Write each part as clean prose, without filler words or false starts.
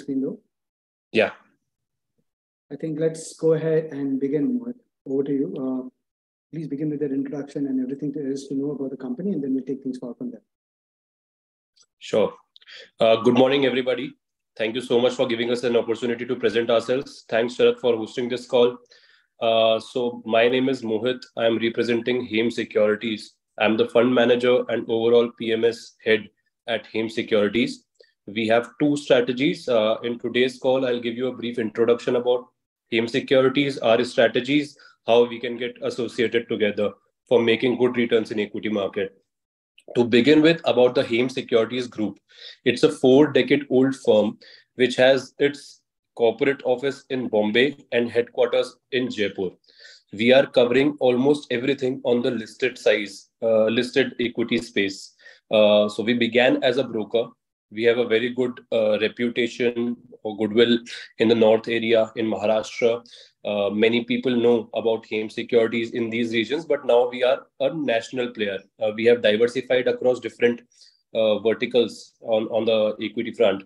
screen though? Yeah. I think let's go ahead and begin. Mohit. Over to you. Please begin with your introduction and everything there is to know about the company, and then we'll take things forward from there. Sure. Good morning, everybody. Thank you so much for giving us an opportunity to present ourselves. Thanks, Sharat, for hosting this call. So my name is Mohit. I am representing Heme Securities. I'm the fund manager and overall PMS head at Heme Securities. We have two strategies. In today's call, I'll give you a brief introduction about Heme Securities, our strategies, how we can get associated together for making good returns in equity market. To begin with, about the Heme Securities Group, it's a 4-decade-old firm which has its corporate office in Bombay and headquarters in Jaipur. We are covering almost everything on the listed equity space. So we began as a broker. We have a very good reputation or goodwill in the north area in Maharashtra. Many people know about Heme Securities in these regions, but now we are a national player. We have diversified across different verticals on the equity front.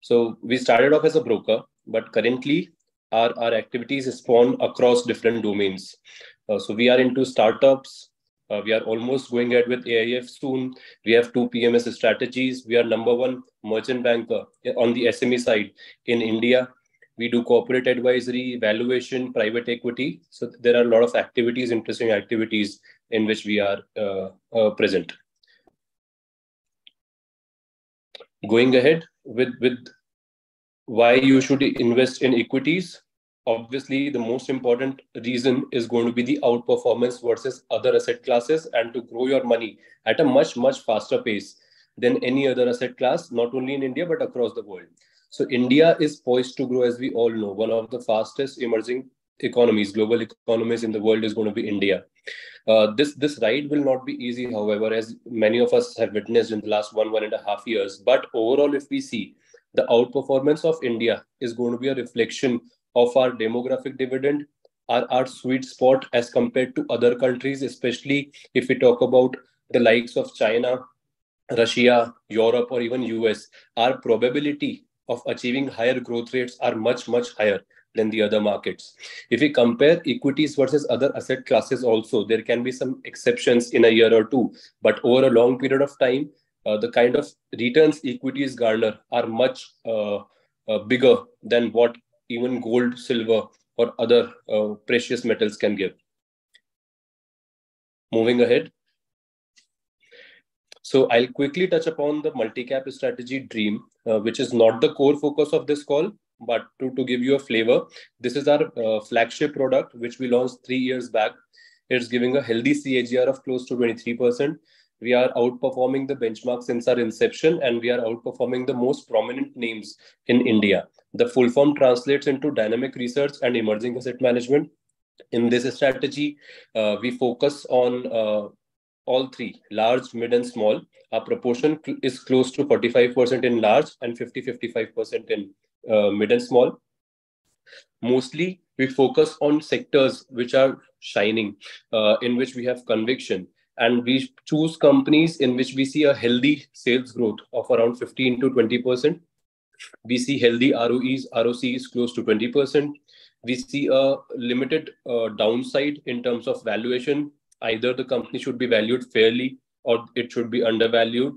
So we started off as a broker, but currently our activities spawn across different domains. So we are into startups. We are almost going ahead with AIF soon. We have 2 PMS strategies. We are number 1 merchant banker on the SME side in India. We do corporate advisory, valuation, private equity. So there are a lot of activities, interesting activities in which we are present. Going ahead with why you should invest in equities. Obviously, the most important reason is going to be the outperformance versus other asset classes and to grow your money at a much, much faster pace than any other asset class, not only in India, but across the world. So India is poised to grow, as we all know. One of the fastest emerging economies, global economies in the world is going to be India. This ride will not be easy, however, as many of us have witnessed in the last 1.5 years. But overall, if we see, the outperformance of India is going to be a reflection of our demographic dividend, our sweet spot as compared to other countries, especially if we talk about the likes of China, Russia, Europe, or even US. Our probability of achieving higher growth rates are much, much higher than the other markets. If we compare equities versus other asset classes also, there can be some exceptions in a year or two, but over a long period of time, the kind of returns equities garner are much bigger than what even gold, silver, or other precious metals can give. Moving ahead. So I'll quickly touch upon the multi-cap strategy Dream, which is not the core focus of this call, but to give you a flavor, this is our flagship product, which we launched 3 years back. It's giving a healthy CAGR of close to 23%. We are outperforming the benchmark since our inception, and we are outperforming the most prominent names in India. The full form translates into dynamic research and emerging asset management. In this strategy, we focus on all three, large, mid, and small. Our proportion is close to 45% in large and 50-55% in mid and small. Mostly, we focus on sectors which are shining, in which we have conviction. And we choose companies in which we see a healthy sales growth of around 15 to 20%. We see healthy ROEs, ROCs close to 20%. We see a limited downside in terms of valuation. Either the company should be valued fairly or it should be undervalued.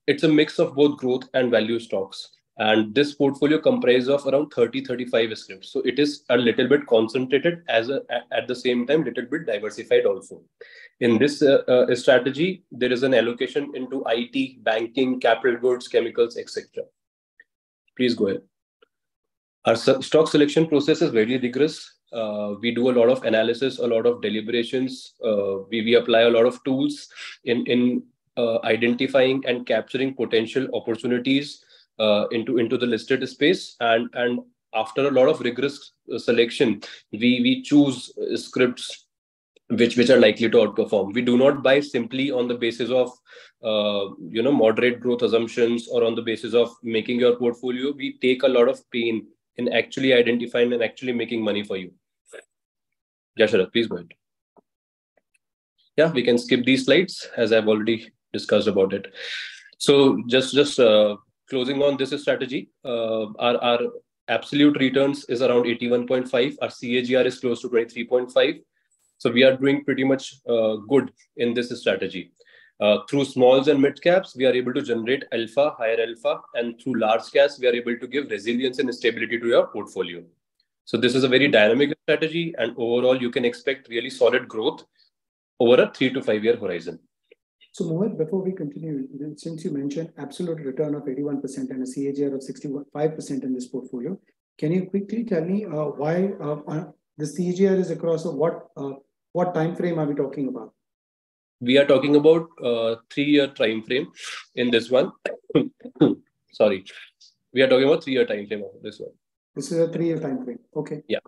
It's a mix of both growth and value stocks. And this portfolio comprises of around 30-35 scripts. So it is a little bit concentrated at the same time, little bit diversified also. In this strategy, there is an allocation into IT, banking, capital goods, chemicals, etc. Please go ahead. Our stock selection process is very rigorous. We do a lot of analysis, a lot of deliberations. We apply a lot of tools in identifying and capturing potential opportunities into the listed space. And after a lot of rigorous selection, we choose scripts which are likely to outperform. We do not buy simply on the basis of moderate growth assumptions or on the basis of making your portfolio. We take a lot of pain in actually identifying and actually making money for you. Yeah, Sharat, please go ahead. Yeah, we can skip these slides as I've already discussed about it. So just closing on this strategy, our absolute returns is around 81.5. Our CAGR is close to 23.5. So we are doing pretty much good in this strategy. Through smalls and mid caps, we are able to generate alpha, higher alpha, and through large caps, we are able to give resilience and stability to your portfolio. So this is a very dynamic strategy, and overall, you can expect really solid growth over a 3 to 5 year horizon. So Mohit, before we continue, since you mentioned absolute return of 81% and a CAGR of 65% in this portfolio, can you quickly tell me why the CAGR is across what time frame are we talking about? We are talking about 3-year time frame in this one. Sorry, we are talking about 3-year time frame of this one. This is a 3-year time frame. Okay. Yeah.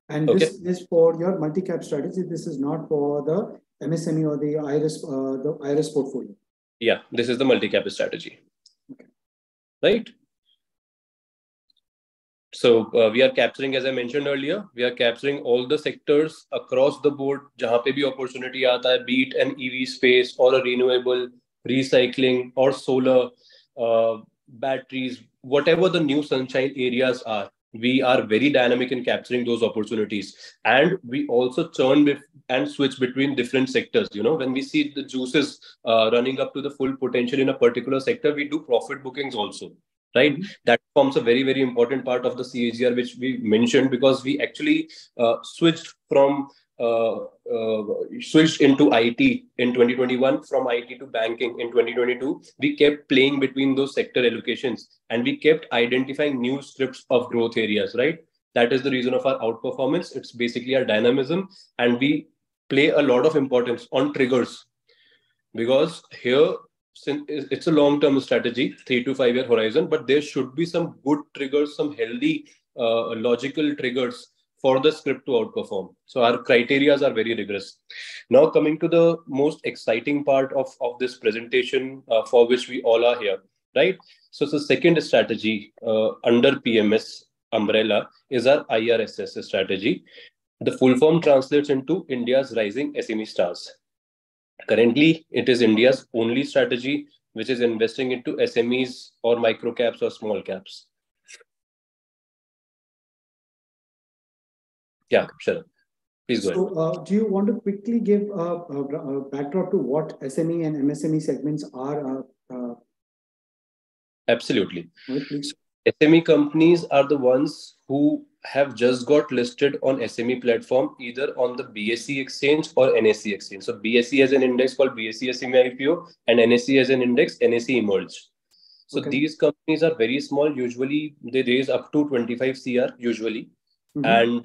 And okay. This is for your multi-cap strategy. This is not for the MSME or the IRIS portfolio. Yeah, this is the multi-cap strategy. Okay. Right. So we are capturing, as I mentioned earlier, we are capturing all the sectors across the board. Jahan pe bhi opportunity aata hai, be it an EV space or a renewable, recycling or solar, batteries, whatever the new sunshine areas are. We are very dynamic in capturing those opportunities, and we also churn with and switch between different sectors. You know, when we see the juices running up to the full potential in a particular sector, we do profit bookings also. Right, mm-hmm. That forms a very, very important part of the CAGR, which we mentioned, because we actually switched into IT in 2021, from IT to banking in 2022. We kept playing between those sector allocations, and we kept identifying new scripts of growth areas. Right, that is the reason of our outperformance. It's basically our dynamism, and we play a lot of importance on triggers, because here, since it's a long-term strategy, 3 to 5 year horizon, but there should be some good triggers, some healthy, logical triggers for the script to outperform. So our criterias are very rigorous. Now coming to the most exciting part of this presentation, for which we all are here, right? So the second strategy under PMS umbrella is our IRSS strategy. The full form translates into India's Rising SME Stars. Currently, it is India's only strategy which is investing into SMEs or micro caps or small caps. Yeah, sure. Please go ahead. So, do you want to quickly give a backdrop to what SME and MSME segments are? Absolutely. Please. SME companies are the ones who have just got listed on SME platform, either on the BSE exchange or NSE exchange. So BSE has an index called BSE SME IPO, and NSE has an index NSE Emerge. So these companies are very small. Usually they raise up to 25 CR usually. Mm-hmm. And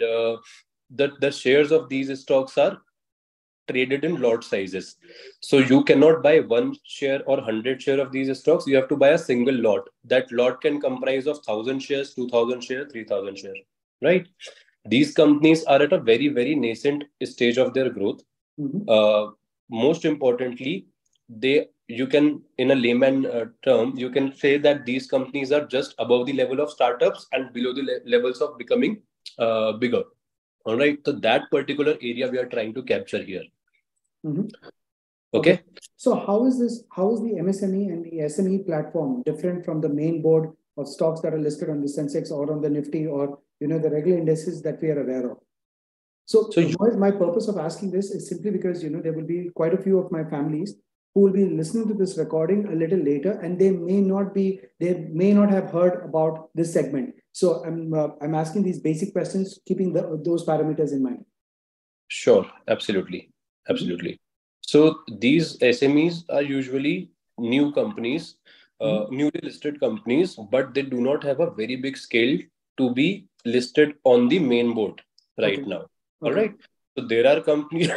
the shares of these stocks are traded in lot sizes. So you cannot buy 1 share or 100 share of these stocks. You have to buy a single lot. That lot can comprise of 1,000 shares, 2,000 shares, 3,000 shares, right? These companies are at a very, very nascent stage of their growth. Mm-hmm. Most importantly, you can, in a layman term, you can say that these companies are just above the level of startups and below the levels of becoming bigger. All right. So that particular area we are trying to capture here. Mm-hmm. Okay. So how is the MSME and the SME platform different from the main board of stocks that are listed on the Sensex or on the Nifty, or the regular indices that we are aware of? So my purpose of asking this is simply because there will be quite a few of my families who will be listening to this recording a little later, and they may not have heard about this segment. So I'm asking these basic questions, keeping those parameters in mind. Sure, absolutely. Mm-hmm. So these SMEs are usually new companies, newly listed companies, but they do not have a very big scale to be listed on the main board right now. All right. So there are companies,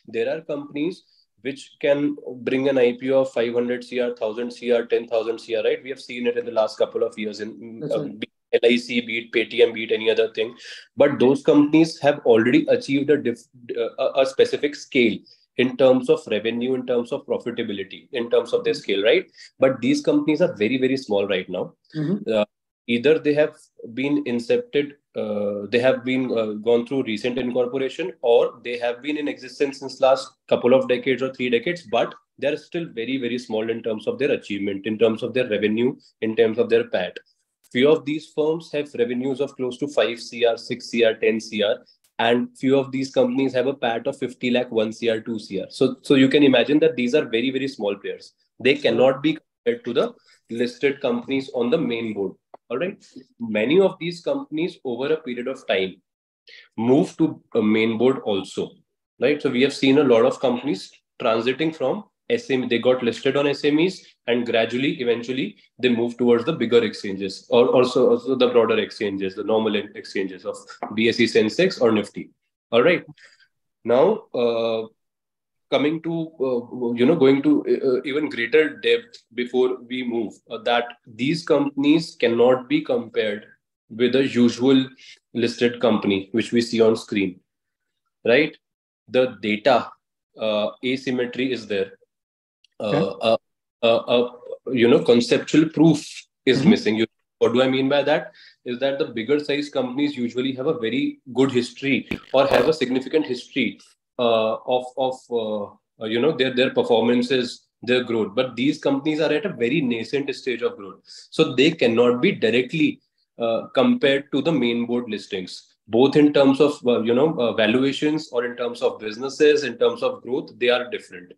there are companies which can bring an IPO of 500 CR, 1,000 CR, 10,000 CR, right? We have seen it in the last couple of years in LIC, be it Paytm, be it any other thing. But those companies have already achieved a specific scale in terms of revenue, in terms of profitability, in terms of their scale, right? But these companies are very, very small right now. Mm-hmm. Either they have been incepted, they have been gone through recent incorporation, or they have been in existence since last couple of decades or 3 decades, but they are still very, very small in terms of their achievement, in terms of their revenue, in terms of their PAT. Few of these firms have revenues of close to 5 CR, 6 CR, 10 CR, and few of these companies have a PAT of 50 lakh, 1 CR, 2 CR. So you can imagine that these are very, very small players. They cannot be compared to the listed companies on the main board. All right. Many of these companies over a period of time move to a main board also, right? So we have seen a lot of companies transiting from SME, they got listed on SMEs, and gradually, eventually, they move towards the bigger exchanges, or also the broader exchanges, the normal exchanges of BSE, Sensex, or Nifty. All right. Now, coming to going to even greater depth before we move, that these companies cannot be compared with a usual listed company which we see on screen, right? The data asymmetry is there. Conceptual proof is missing. What do I mean by that? Is that the bigger size companies usually have a very good history or have a significant history of their performances, their growth. But these companies are at a very nascent stage of growth, so they cannot be directly compared to the main board listings, both in terms of valuations, or in terms of businesses, in terms of growth. They are different.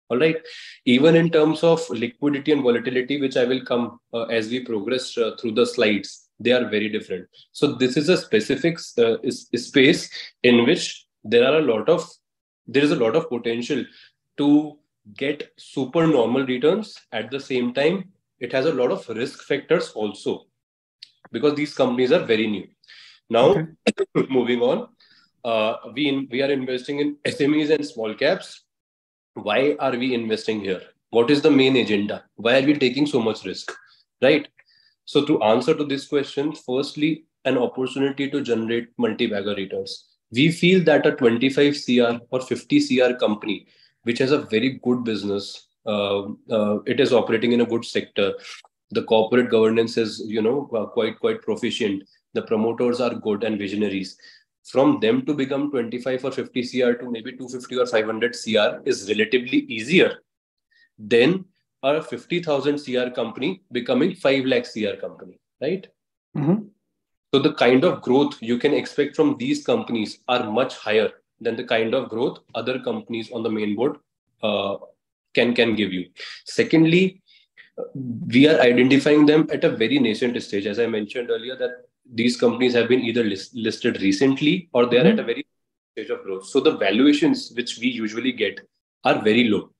All right. Even in terms of liquidity and volatility, which I will come as we progress through the slides, they are very different. So this is a specific space in which there is a lot of potential to get super normal returns. At the same time, it has a lot of risk factors also, because these companies are very new. Now, moving on, we are investing in SMEs and small caps. Why are we investing here? What is the main agenda? Why are we taking so much risk? Right? So to answer to this question, firstly, an opportunity to generate multi-bagger returns. We feel that a 25 CR or 50 CR company, which has a very good business, it is operating in a good sector. The corporate governance is, quite proficient. The promoters are good and visionaries. From them to become 25 or 50 CR to maybe 250 or 500 CR is relatively easier than a 50,000 CR company becoming 5 lakh CR company, right? So the kind of growth you can expect from these companies are much higher than the kind of growth other companies on the main board can give you. Secondly, we are identifying them at a very nascent stage. As I mentioned earlier, that these companies have been either listed recently or they are at a very stage of growth. So the valuations which we usually get are very low.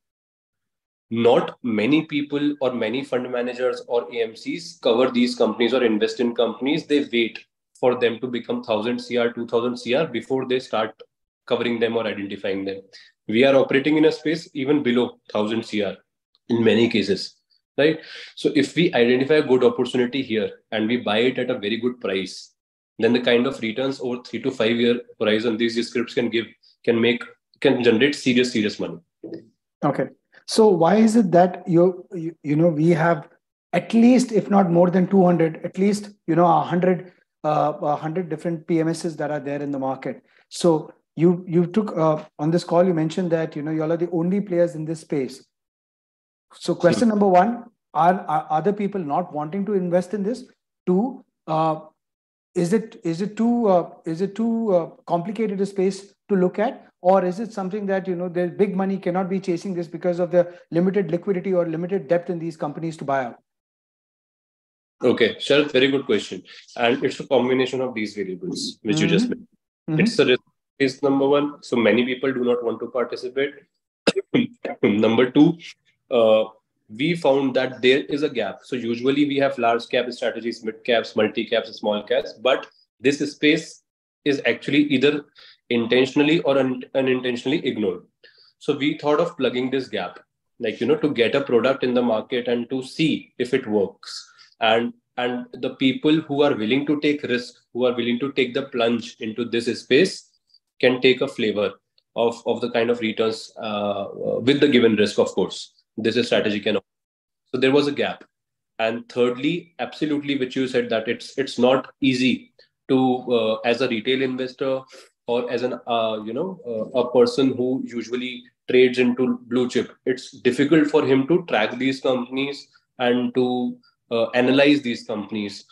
Not many people or many fund managers or AMCs cover these companies or invest in companies. They wait for them to become 1,000 CR, 2,000 CR before they start covering them or identifying them. We are operating in a space even below 1,000 CR in many cases. Right? So if we identify a good opportunity here and we buy it at a very good price, then the kind of returns over 3 to 5 year horizon these scripts can generate serious money. Okay. So why is it that we have at least, if not more than 200, at least 100 different PMSs that are there in the market? So you took on this call, you mentioned that you all are the only players in this space. So question number one, are other people not wanting to invest in this? Two, is it too complicated a space to look at, or is it something that the big money cannot be chasing this because of the limited liquidity or limited depth in these companies to buy out? Okay, Sharath, very good question, and it's a combination of these variables which you just mentioned. It's the risk is number one, so many people do not want to participate. Number two, we found that there is a gap. So usually we have large cap strategies, mid caps, multi caps, small caps, but this space is actually either intentionally or unintentionally ignored. So we thought of plugging this gap, to get a product in the market and to see if it works. And the people who are willing to take risk, who are willing to take the plunge into this space, can take a flavor of the kind of returns with the given risk, of course. This is strategy can. So there was a gap. And thirdly, absolutely, which you said, that it's not easy to as a retail investor or as a person who usually trades into blue chip, it's difficult for him to track these companies and to analyze these companies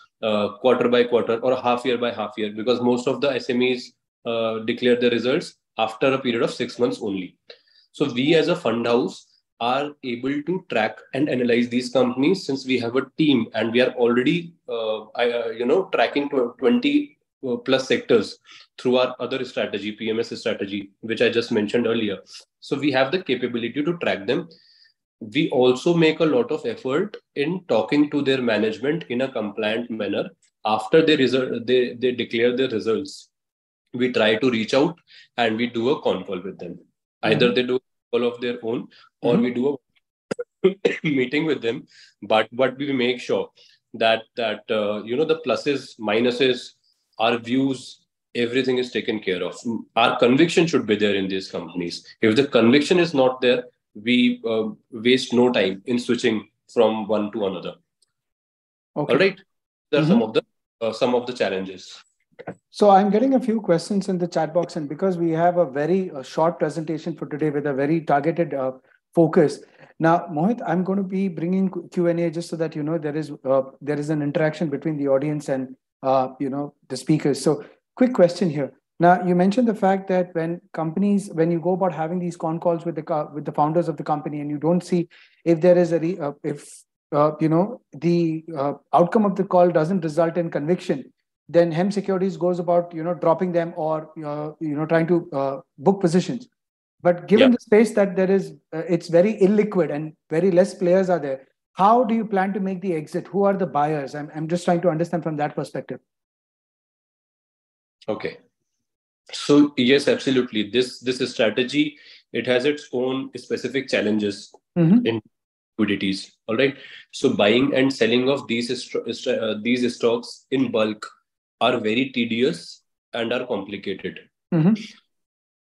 quarter by quarter or half year by half year, because most of the SMEs declare the results after a period of 6 months only. So we as a fund house are able to track and analyze these companies, since we have a team and we are already tracking 20 plus sectors through our other strategy, PMS strategy, which I just mentioned earlier. So we have the capability to track them. We also make a lot of effort in talking to their management in a compliant manner. After they declare their results, we try to reach out and we do a con call with them. Either they do a call of their own, or we do a meeting with them. But we make sure that the pluses, minuses, our views, everything is taken care of. Our conviction should be there in these companies. If the conviction is not there, we waste no time in switching from one to another. Okay. All right. There are some of the challenges. So I'm getting a few questions in the chat box, and because we have a very short presentation for today with a very targeted focus. Now, Mohit, I'm going to be bringing Q&A just so that there is an interaction between the audience and the speakers. So, quick question here. Now, you mentioned the fact that when you go about having these con calls with the founders of the company, and you don't see if there is the outcome of the call doesn't result in conviction, then Hem Securities goes about dropping them or trying to book positions. But given the space that there is, it's very illiquid and very less players are there. How do you plan to make the exit? Who are the buyers? I'm just trying to understand from that perspective. Okay. So yes, absolutely. This strategy, it has its own specific challenges in liquidities. All right. So buying and selling of these stocks in bulk are very tedious and are complicated.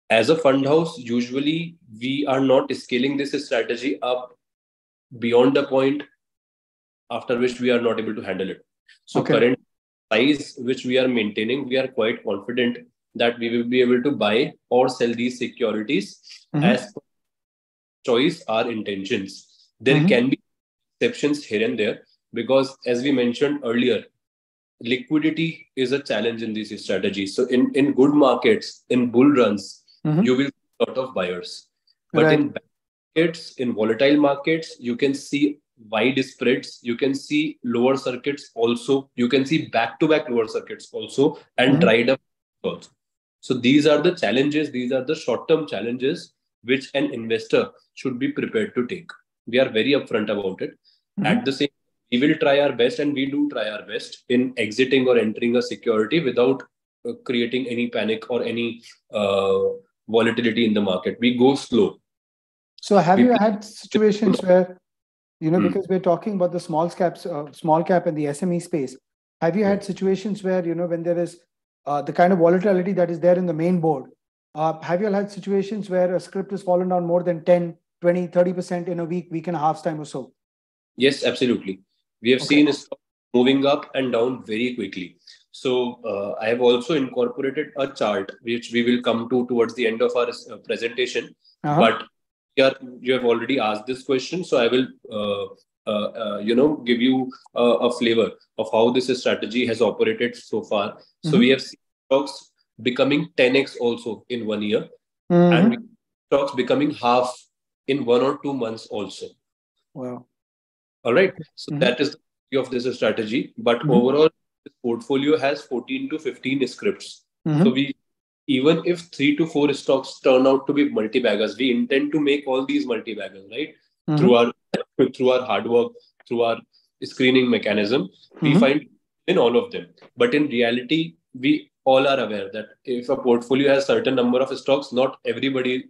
As a fund house, usually we are not scaling this strategy up beyond the point after which we are not able to handle it. So current size which we are maintaining, we are quite confident that we will be able to buy or sell these securities as per choice, our intentions. There can be exceptions here and there, because as we mentioned earlier, liquidity is a challenge in these strategies. So in good markets, in bull runs, you will see a lot of buyers. But in bad markets, in volatile markets, you can see wide spreads, you can see lower circuits also, you can see back-to-back lower circuits also, and dried up also. So these are the challenges, these are the short-term challenges which an investor should be prepared to take. We are very upfront about it. At the same time, we will try our best, and we do try our best in exiting or entering a security without creating any panic or any volatility in the market. We go slow. So have you had situations where, because we're talking about the small cap and the SME space, have you had situations where, when there is the kind of volatility that is there in the main board, have you had situations where a script has fallen down more than 10, 20, 30% in a week and a half's time or so? Yes, absolutely. We have seen stock moving up and down very quickly. So I have also incorporated a chart, which we will come to towards the end of our presentation. But you have already asked this question, so I will give you a flavor of how this strategy has operated so far. So we have seen stocks becoming 10x also in 1 year, and stocks becoming half in 1 or 2 months also. Wow. All right. So that is the key of this strategy. But overall, this portfolio has 14 to 15 scripts. So even if 3 to 4 stocks turn out to be multi-baggers, we intend to make all these multi-baggers, right? Through our hard work, through our screening mechanism, we find in all of them. But in reality, we all are aware that if a portfolio has a certain number of stocks, not everybody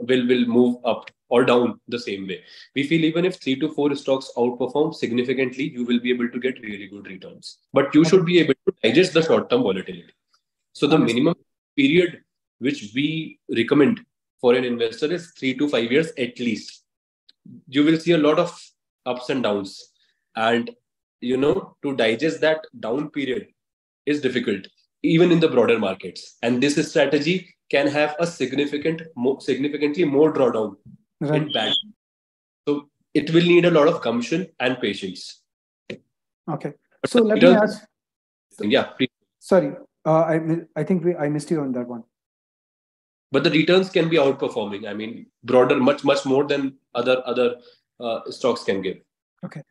will move up or down the same way. We feel even if 3 to 4 stocks outperform significantly, you will be able to get really good returns. But you should be able to digest the short-term volatility. So the minimum period which we recommend for an investor is 3 to 5 years at least. You will see a lot of ups and downs. And, to digest that down period is difficult, even in the broader markets. And this strategy can have a significantly more drawdown in bad. So it will need a lot of gumption and patience. Okay. So let me ask. Yeah, please. Sorry, I think I missed you on that one. But the returns can be outperforming. I mean, broader, much more than other stocks can give. Okay.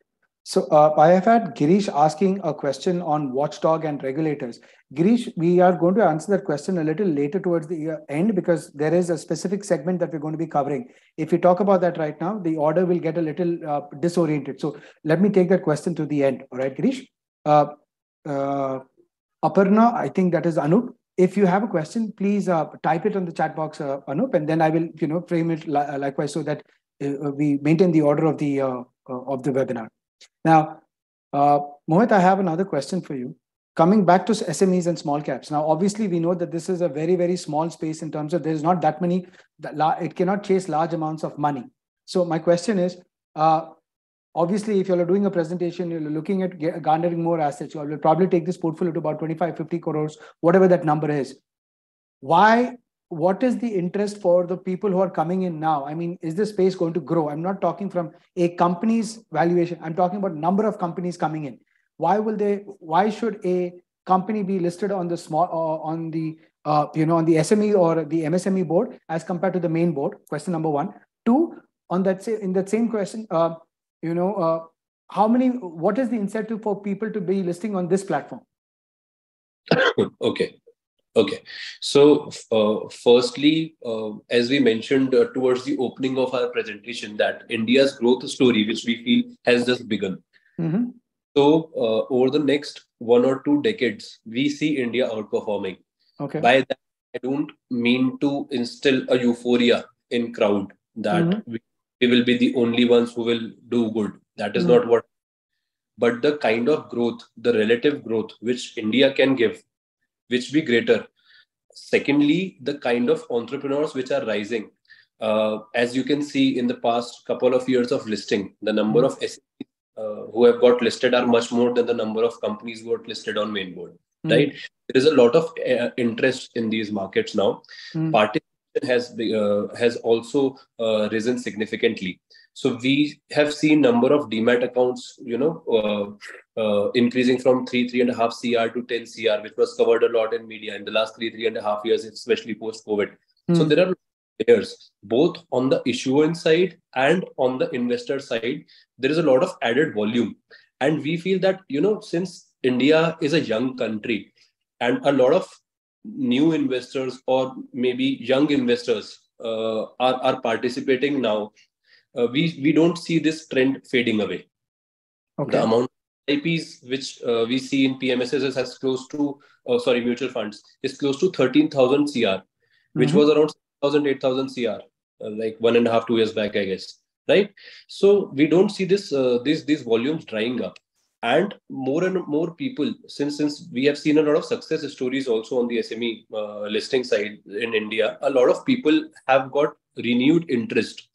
So I have had Girish asking a question on watchdog and regulators. Girish, we are going to answer that question a little later towards the end, because there is a specific segment that we're going to be covering. If we talk about that right now, the order will get a little disoriented. So let me take that question to the end. All right, Girish. Aparna, I think that is Anup. If you have a question, please type it on the chat box, Anup, and then I will, frame it likewise so that we maintain the order of the webinar. Now, Mohit, I have another question for you. Coming back to SMEs and small caps. Now, obviously, we know that this is a very, very small space in terms of there's not that many, it cannot chase large amounts of money. So my question is, obviously, if you're doing a presentation, you're looking at garnering more assets, you will probably take this portfolio to about 25, 50 crores, whatever that number is. What is the interest for the people who are coming in now? I mean, is this space going to grow? I'm not talking from a company's valuation. I'm talking about number of companies coming in. Why should a company be listed on the on the SME or the MSME board as compared to the main board? Question number one. Two, in that same question, what is the incentive for people to be listing on this platform? Okay. So, firstly, as we mentioned towards the opening of our presentation, that India's growth story, which we feel has just begun. Mm-hmm. So, over the next 1 or 2 decades, we see India outperforming. Okay. By that, I don't mean to instill a euphoria in crowd that we will be the only ones who will do good. That is not what. But the kind of growth, the relative growth which India can give, which be greater. Secondly, the kind of entrepreneurs which are rising. As you can see in the past couple of years of listing, the number of SMEs who have got listed are much more than the number of companies who got listed on main board. Right? There is a lot of interest in these markets now. Participation has also risen significantly. So we have seen number of demat accounts, increasing from 3.5 CR to 10 CR, which was covered a lot in media in the last 3.5 years, especially post-COVID. So there are players, both on the issuance side and on the investor side. There is a lot of added volume. And we feel that, since India is a young country and a lot of new investors or maybe young investors are participating now, we don't see this trend fading away. Okay. The amount of IPs which we see in PMSs has close to, mutual funds, is close to 13,000 CR, which was around 6,000, 8,000 CR, like 1.5, 2 years back, I guess. Right? So we don't see these volumes drying up. And more people, since we have seen a lot of success stories also on the SME listing side in India, a lot of people have got renewed interest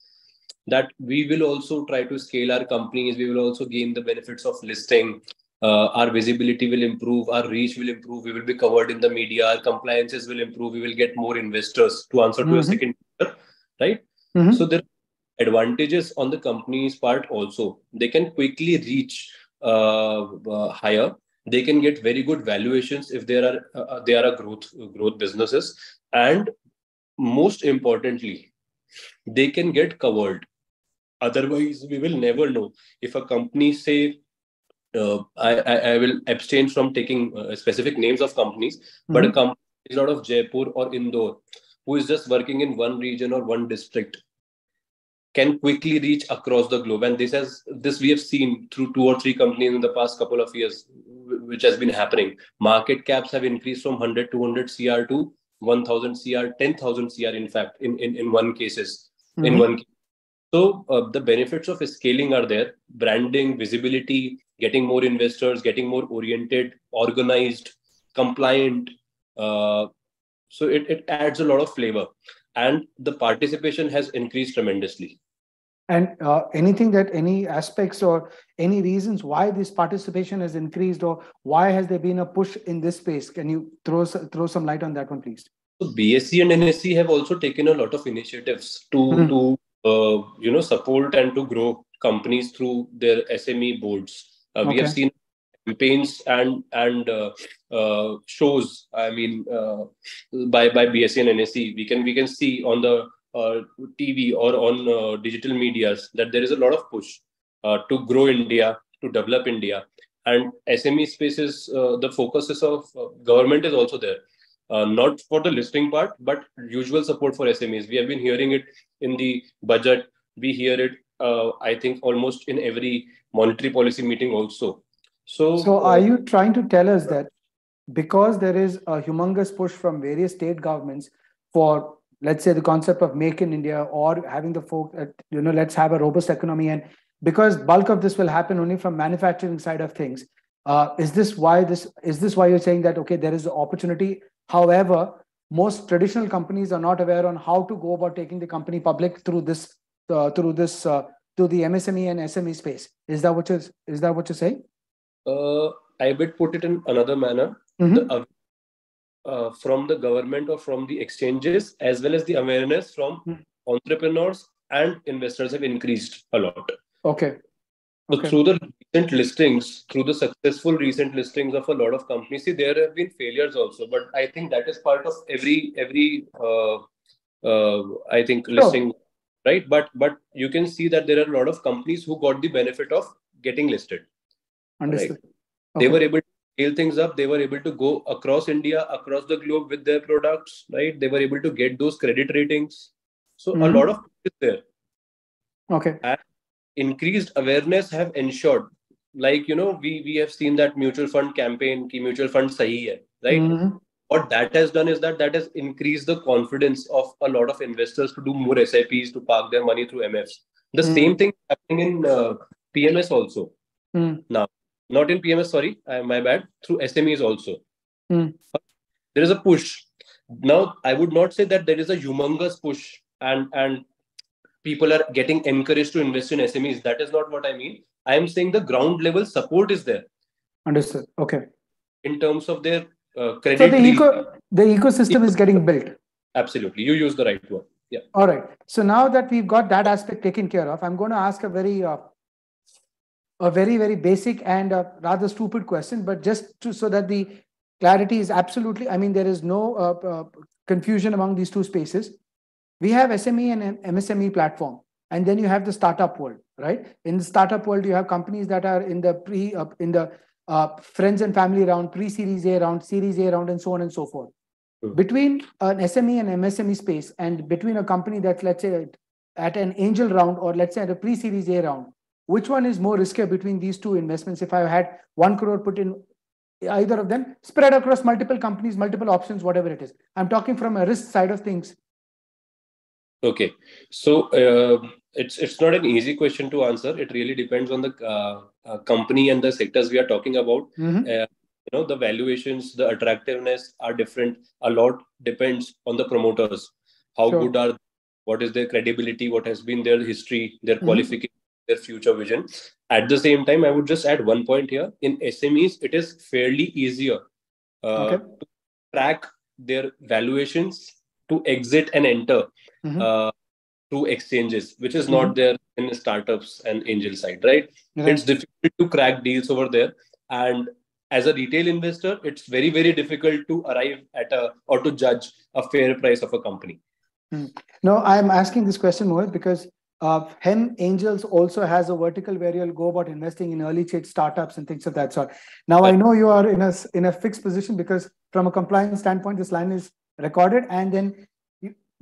that we will also try to scale our companies. We will also gain the benefits of listing. Our visibility will improve. Our reach will improve. We will be covered in the media. Our compliances will improve. We will get more investors, to answer to a second, right? So there are advantages on the company's part also. They can quickly reach higher. They can get very good valuations if they are a growth businesses, and most importantly, they can get covered. Otherwise, we will never know. If a company say, I will abstain from taking specific names of companies, but a company is out of Jaipur or Indore, who is just working in one region or one district, can quickly reach across the globe. And this we have seen through 2 or 3 companies in the past couple of years, which has been happening. Market caps have increased from 100, 200 CR to 1,000 CR, 10,000 CR, in fact, in one cases, in one case. So the benefits of scaling are there: branding, visibility, getting more investors, getting more oriented, organized, compliant. So it adds a lot of flavor, and the participation has increased tremendously. And any aspects or any reasons why this participation has increased, or why has there been a push in this space? Can you throw some light on that one, please? So BSc and NSC have also taken a lot of initiatives to support and to grow companies through their SME boards. We have Okay. seen campaigns and shows. I mean, by BSc and NSC, we can see on the TV or on digital medias that there is a lot of push to grow India, to develop India, and SME spaces. The focuses of government is also there. Not for the listing part, but usual support for SMEs. We have been hearing it in the budget. We hear it, I think, almost in every monetary policy meeting also. So So, are you trying to tell us that because there is a humongous push from various state governments for, let's say, the concept of make in India, or having the folk, let's have a robust economy, and because bulk of this will happen only from manufacturing side of things, is this why you're saying that, okay, there is an opportunity? However, most traditional companies are not aware on how to go about taking the company public through this to the MSME and SME space. Is that what you're saying? I would put it in another manner. Mm-hmm. From the government or from the exchanges, as well as the awareness from entrepreneurs and investors have increased a lot. Okay. So through the recent listings, through the successful recent listings of a lot of companies, see, there have been failures also, but I think that is part of every I think listing, right? But you can see that there are a lot of companies who got the benefit of getting listed. Understood. Right? They were able to scale things up. They were able to go across India, across the globe with their products, right? They were able to get those credit ratings. So a lot of is there. Okay. And increased awareness have ensured, like, we have seen that mutual fund campaign, ki mutual fund sahi hai, right? What that has done is that has increased the confidence of a lot of investors to do more SIPs, to park their money through MFs. The same thing happening in PMS also. Now, not in PMS, sorry, my bad, through SMEs also. There is a push. Now, I would not say that there is a humongous push and people are getting encouraged to invest in SMEs. That is not what I mean. I am saying the ground level support is there. Understood. Okay. In terms of their credit. So the ecosystem is getting built. Absolutely. You use the right word. Yeah. All right. So now that we've got that aspect taken care of, I'm going to ask a very, very basic and rather stupid question, but so that the clarity is absolutely, I mean, there is no confusion among these two spaces. We have SME and MSME platform, and then you have the startup world, right? In the startup world, you have companies that are in the friends and family round, pre-series A round, series A round, and so on and so forth. Between an SME and MSME space, and between a company that's, let's say, at an angel round, or let's say at a pre-series A round, which one is more riskier between these two investments? If I had 1 crore put in either of them, spread across multiple companies, multiple options, whatever it is. I'm talking from a risk side of things. Okay, so it's not an easy question to answer. It really depends on the company and the sectors we are talking about. The valuations, the attractiveness are different. A lot depends on the promoters. How good are, what is their credibility, what has been their history, their qualification, their future vision. At the same time, I would just add one point here. In SMEs, it is fairly easier to track their valuations, to exit and enter through exchanges, which is not there in startups and angel side, right? It's difficult to crack deals over there. And as a retail investor, it's very, very difficult to arrive at or to judge a fair price of a company. No, I'm asking this question more because Hem Angels also has a vertical where you'll go about investing in early stage startups and things of that sort. Now, I know you are in a fixed position because from a compliance standpoint, this line is recorded, and then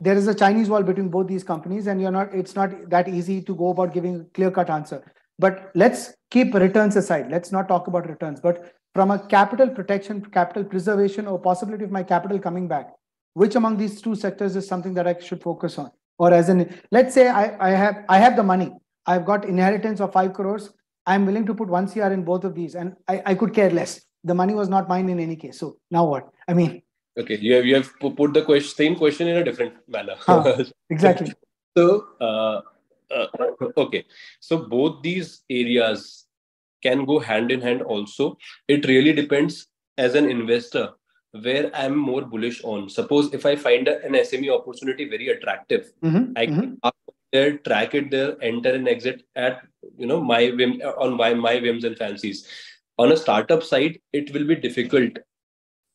there is a Chinese wall between both these companies, and it's not that easy to go about giving a clear-cut answer. But let's keep returns aside. Let's not talk about returns. But from a capital protection, capital preservation, or possibility of my capital coming back, which among these two sectors is something that I should focus on? Or as in, let's say I have the money. I've got inheritance of 5 crores. I'm willing to put 1 CR in both of these, and I could care less. The money was not mine in any case. So now what? I mean, okay, you have put the same question in a different manner. Exactly. So, okay. So both these areas can go hand in hand also. It really depends as an investor where I'm more bullish on. Suppose if I find an SME opportunity very attractive, I can up there, track it there, enter and exit at my whim, on my whims and fancies. On a startup side, it will be difficult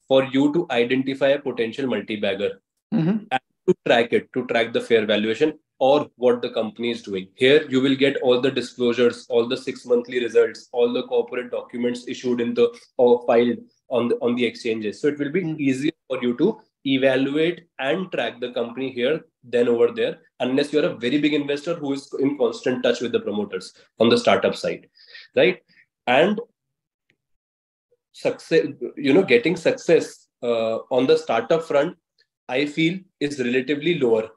for you to identify a potential multi-bagger and to track the fair valuation or what the company is doing. Here, you will get all the disclosures, all the 6 monthly results, all the corporate documents issued in the or filed on the exchanges. So it will be easier for you to evaluate and track the company here than over there, unless you're a very big investor who is in constant touch with the promoters on the startup side, right? And success, getting success on the startup front, I feel is relatively lower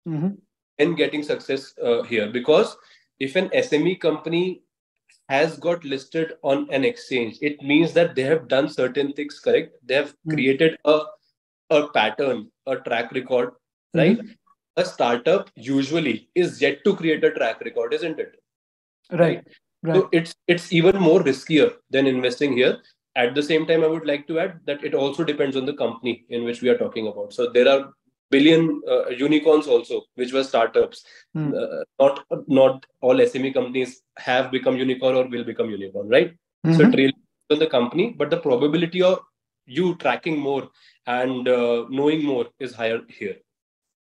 than getting success here, because if an SME company has got listed on an exchange, it means that they have done certain things correct. They have created a pattern, a track record, right? A startup usually is yet to create a track record, isn't it? Right. So it's even more riskier than investing here. At the same time, I would like to add that it also depends on the company in which we are talking about. So there are billion unicorns also, which were startups. Not all SME companies have become unicorn or will become unicorn, right? So it really depends on the company, but the probability of you tracking more and knowing more is higher here.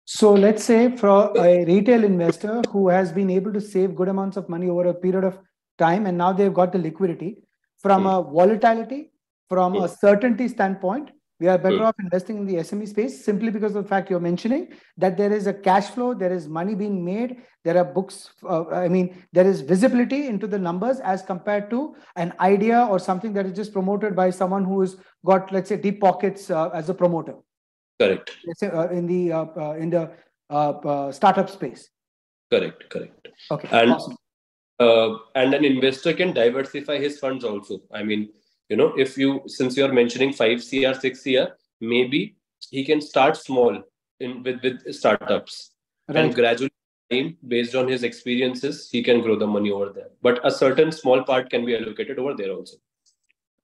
So let's say for a retail investor who has been able to save good amounts of money over a period of time, and now they've got the liquidity from a volatility, from a certainty standpoint, we are better off investing in the SME space simply because of the fact you're mentioning that there is a cash flow, there is money being made, there are books, there is visibility into the numbers as compared to an idea or something that is just promoted by someone who has got, let's say, deep pockets as a promoter. Correct. Let's say in the startup space. Correct. Okay. And awesome. And an investor can diversify his funds also. I mean, since you are mentioning 5 CR, 6 CR, maybe he can start small with startups, and gradually, based on his experiences, he can grow the money over there. But a certain small part can be allocated over there also.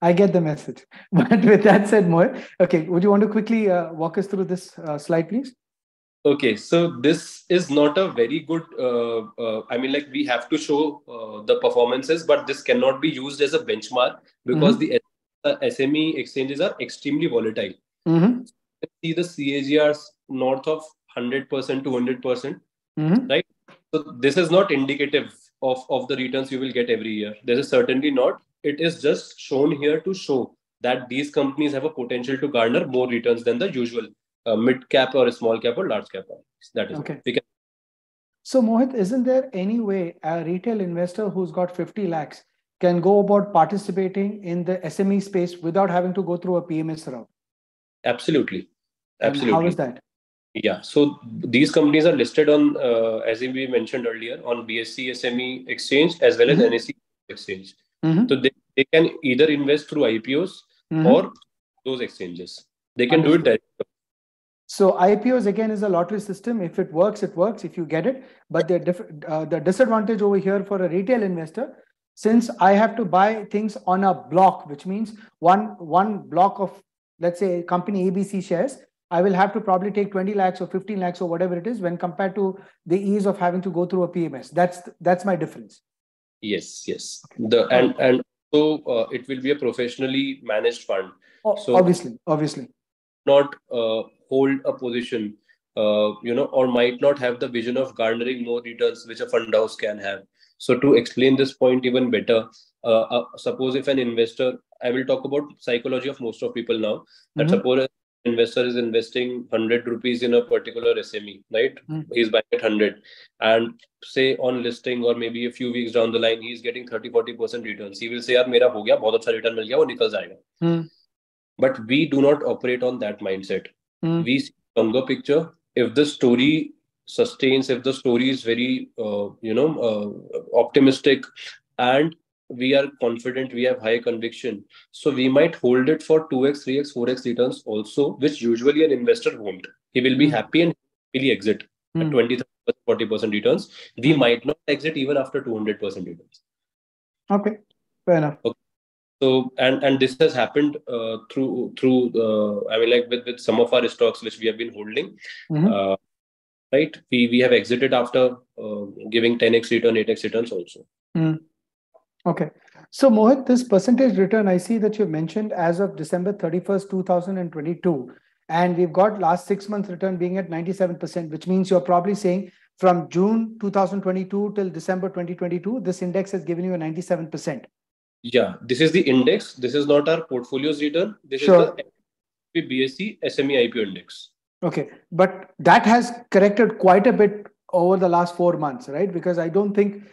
I get the message. But with that said, Mohit, okay, would you want to quickly walk us through this slide, please? Okay, so this is not a very good, we have to show the performances, but this cannot be used as a benchmark because the SME exchanges are extremely volatile. You can see the CAGRs north of 100%, 200%, right? So this is not indicative of the returns you will get every year. This is certainly not. It is just shown here to show that these companies have a potential to garner more returns than the usual mid cap or a small cap or large cap. That is okay. So Mohit, isn't there any way a retail investor who's got 50 lakhs can go about participating in the SME space without having to go through a PMS route? Absolutely. And how is that? Yeah, so these companies are listed on, as we mentioned earlier, on BSE SME exchange as well as NSE exchange. So they can either invest through IPOs or those exchanges. They can do it directly. So IPOs again is a lottery system. If it works, it works. If you get it, but the disadvantage over here for a retail investor, since I have to buy things on a block, which means one block of, let's say, company ABC shares, I will have to probably take 20 lakhs or 15 lakhs or whatever it is when compared to the ease of having to go through a PMS. That's my difference. Yes. Okay. And so it will be a professionally managed fund. So obviously. Not hold a position, or might not have the vision of garnering more returns which a fund house can have. So to explain this point even better, suppose if an investor, I will talk about psychology of most of people now, that suppose an investor is investing 100 rupees in a particular SME, right? He's buying at 100 and say on listing or maybe a few weeks down the line, he's getting 30-40% returns. He will say, yaar, mera ho gaya, bahut acha return mil gaya, wo nikal jayega. But we do not operate on that mindset. We see a longer picture. If the story sustains, if the story is very, optimistic, and we are confident, we have high conviction, so we might hold it for 2x, 3x, 4x returns also, which usually an investor won't. He will be happy and really exit at 20, 30%, 40% returns. We might not exit even after 200% returns. Okay, fair enough. Okay. So and this has happened through I mean, like with some of our stocks which we have been holding. Right, we have exited after giving 10x return, 8x returns also. Okay. So Mohit, this percentage return, I see that you've mentioned as of December 31st, 2022, and we've got last 6 months return being at 97%, which means you're probably saying from June 2022 till December 2022, this index has given you a 97%. Yeah, this is the index. This is not our portfolio's return. This Sure. is the BSE SME IPO index. Okay, but that has corrected quite a bit over the last 4 months, right? Because I don't think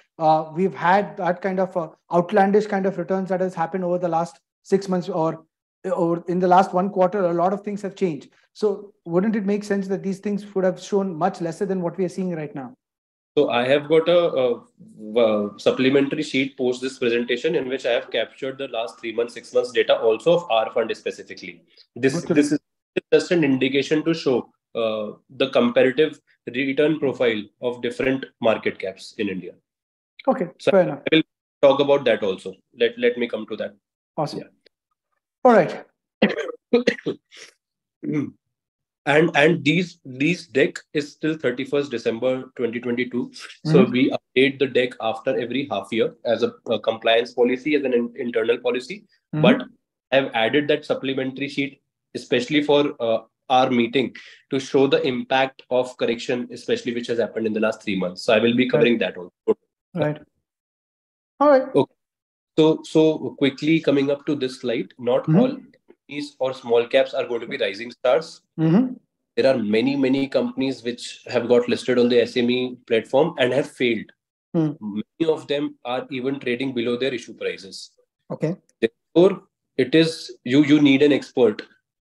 we've had that kind of outlandish kind of returns that has happened over the last 6 months or in the last 1 quarter. A lot of things have changed. So wouldn't it make sense that these things would have shown much lesser than what we are seeing right now? So I have got a supplementary sheet post this presentation in which I have captured the last 3 months, 6 months data also of our fund specifically. This is just an indication to show the comparative return profile of different market caps in India. Okay, so fair enough. I will talk about that also. Let me come to that. Awesome. Yeah. All right. And these deck is still 31st December 2022. So we update the deck after every half year as a compliance policy, as an internal policy. But I've added that supplementary sheet especially for our meeting to show the impact of correction, especially which has happened in the last 3 months. So I will be covering that also. Right. All right. Okay. So quickly coming up to this slide, not all companies or small caps are going to be rising stars. There are many companies which have got listed on the SME platform and have failed. Many of them are even trading below their issue prices. Okay. Therefore, it is you need an expert,